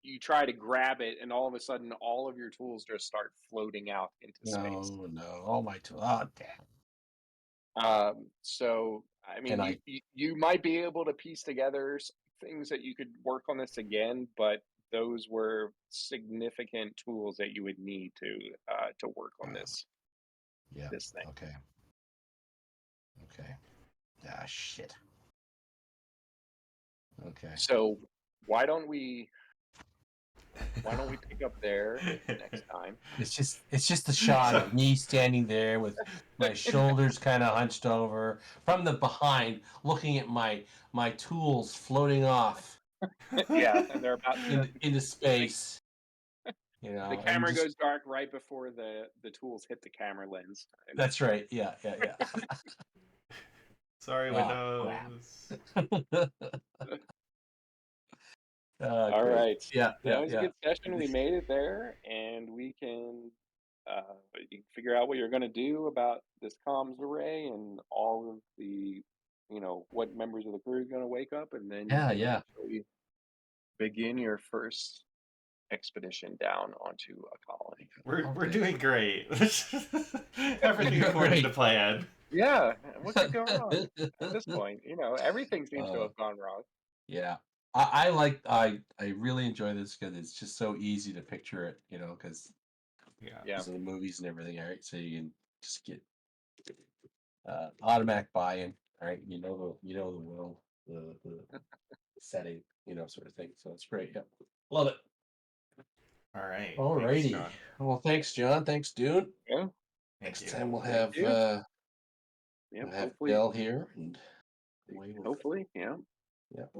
you try to grab it, and all of a sudden, all of your tools just start floating out into space. No. Oh my tool. Oh damn. So I mean, And I you might be able to piece together things that you could work on this again, but those were significant tools that you would need to work on yeah. this thing. Okay. Okay. Ah shit. Okay. So why don't we pick up there next time? It's just the shot of me standing there with my shoulders kind of hunched over from the behind, looking at my tools floating off Yeah, and they're about into the, space, the and camera just goes dark right before the tools hit the camera lens. And that's right. Yeah. Sorry, Oh crap. Windows. all Great. right, Yeah. that was a good session. We made it there, and we can you can figure out what you're going to do about this comms array and all of the what members of the crew are going to wake up, and then you can Yeah. actually begin your first expedition down onto a colony. We're Okay. doing great. Everything You're according to great. plan. Yeah, what could go wrong at this point? Everything seems to uh, have gone wrong. yeah. I really enjoy this because it's just so easy to picture it, because Yeah. Yeah, of the movies and everything, all right? So you can just get automatic buy-in, all right? You know the world, the setting, sort of thing. So it's great. Yep. Love it. All right. Thanks, Alrighty. John. Well, thanks, John. Thanks, Dune. yeah, Thank Next you. time thank you. we'll Yep, have Dell here and away we'll go. hopefully, yeah. Yep.